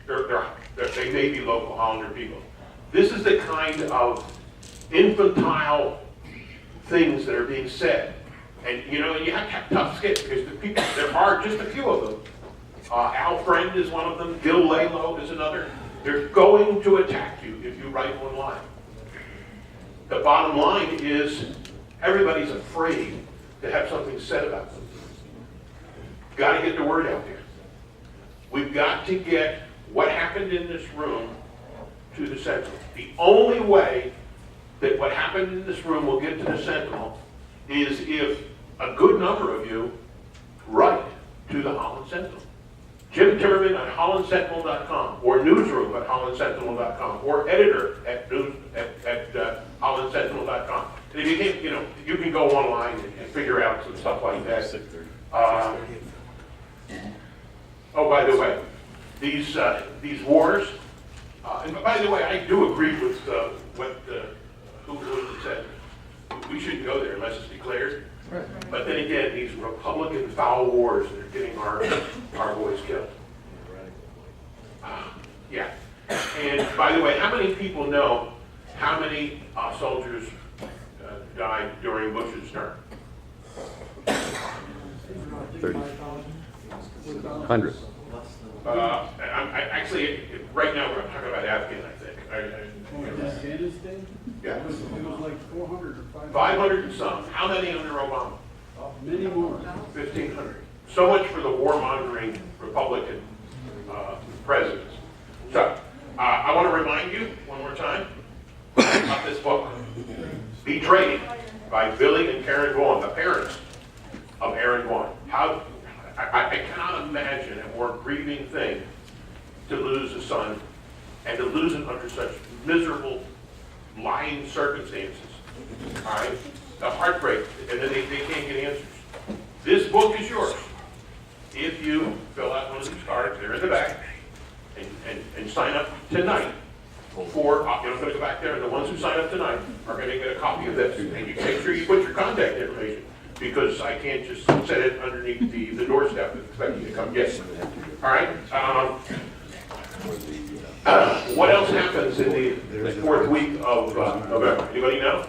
They may be local Hollander people. This is the kind of infantile things that are being said And, you know, you have to have tough skin, because the people, there are just a few of them. Al Friend is one of them, Gil Lalo is another. They're going to attack you if you write online. The bottom line is, everybody's afraid to have something said about them. Got to get the word out there. We've got to get what happened in this room to the Sentinel. The only way that what happened in this room will get to the Sentinel is if a good number of you write to the Holland Sentinel. Jim Timmerman at hollandsentinel.com, or newsroom at hollandsentinel.com, or editor at hollandsentinel.com. And if you can't, you know, you can go online and figure out some stuff like that. Oh, by the way, these wars, and by the way, I do agree with what who said. We shouldn't go there unless it's declared. But then again, these Republican foul wars that are getting our boys killed. Yeah. And by the way, how many people know how many soldiers died during Bush's term? 30. Hundreds. Actually, right now we're talking about Afghan, I think. Afghanistan? Yeah. It was like 400 or 500. 500 and some. How many under Obama? Many more. 1,500. So much for the warmongering Republican presidents. So, I want to remind you one more time about this book, Betrayed, by Billy and Karen Vaughn, the parents of Aaron Vaughn. How I cannot imagine a more grieving thing to lose a son, and to lose him under such miserable, lying circumstances. All right? The heartbreak, and then they can't get answers. This book is yours if you fill out one of these cards. They're in the back, and sign up tonight for, I'm going to go back there, and the ones who sign up tonight are going to get a copy of this. And you make sure you put your contact information, because I can't just set it underneath the doorstep and expect you to come get it. All right? What else happens in the fourth week of November? Anybody know?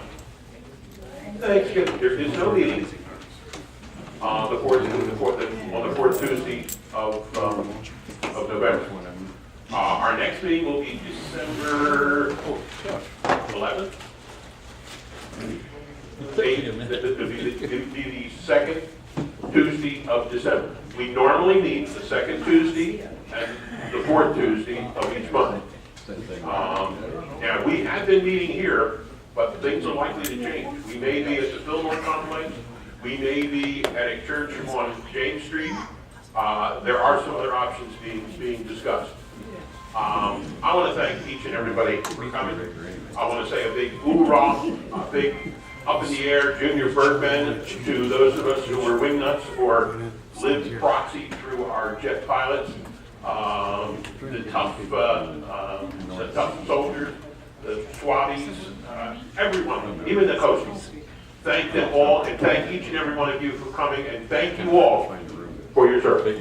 Thanksgiving. There is no meeting on the fourth Tuesday of November. Our next meeting will be December 11th. It'll be the second Tuesday of December. We normally meet the second Tuesday and the fourth Tuesday of each month. Now, we have been meeting here, but things are likely to change. We may be at the Fillmore Complex. We may be at a church on James Street. There are some other options being discussed. I want to thank each and everybody for coming. I want to say a big hoorah, a big up in the air junior birdmen to those of us who were wingnuts or lived proxy through our jet pilots, the tough soldiers, the swabbies, everyone, even the coaches. Thank them all, and thank each and every one of you for coming, and thank you all for your service.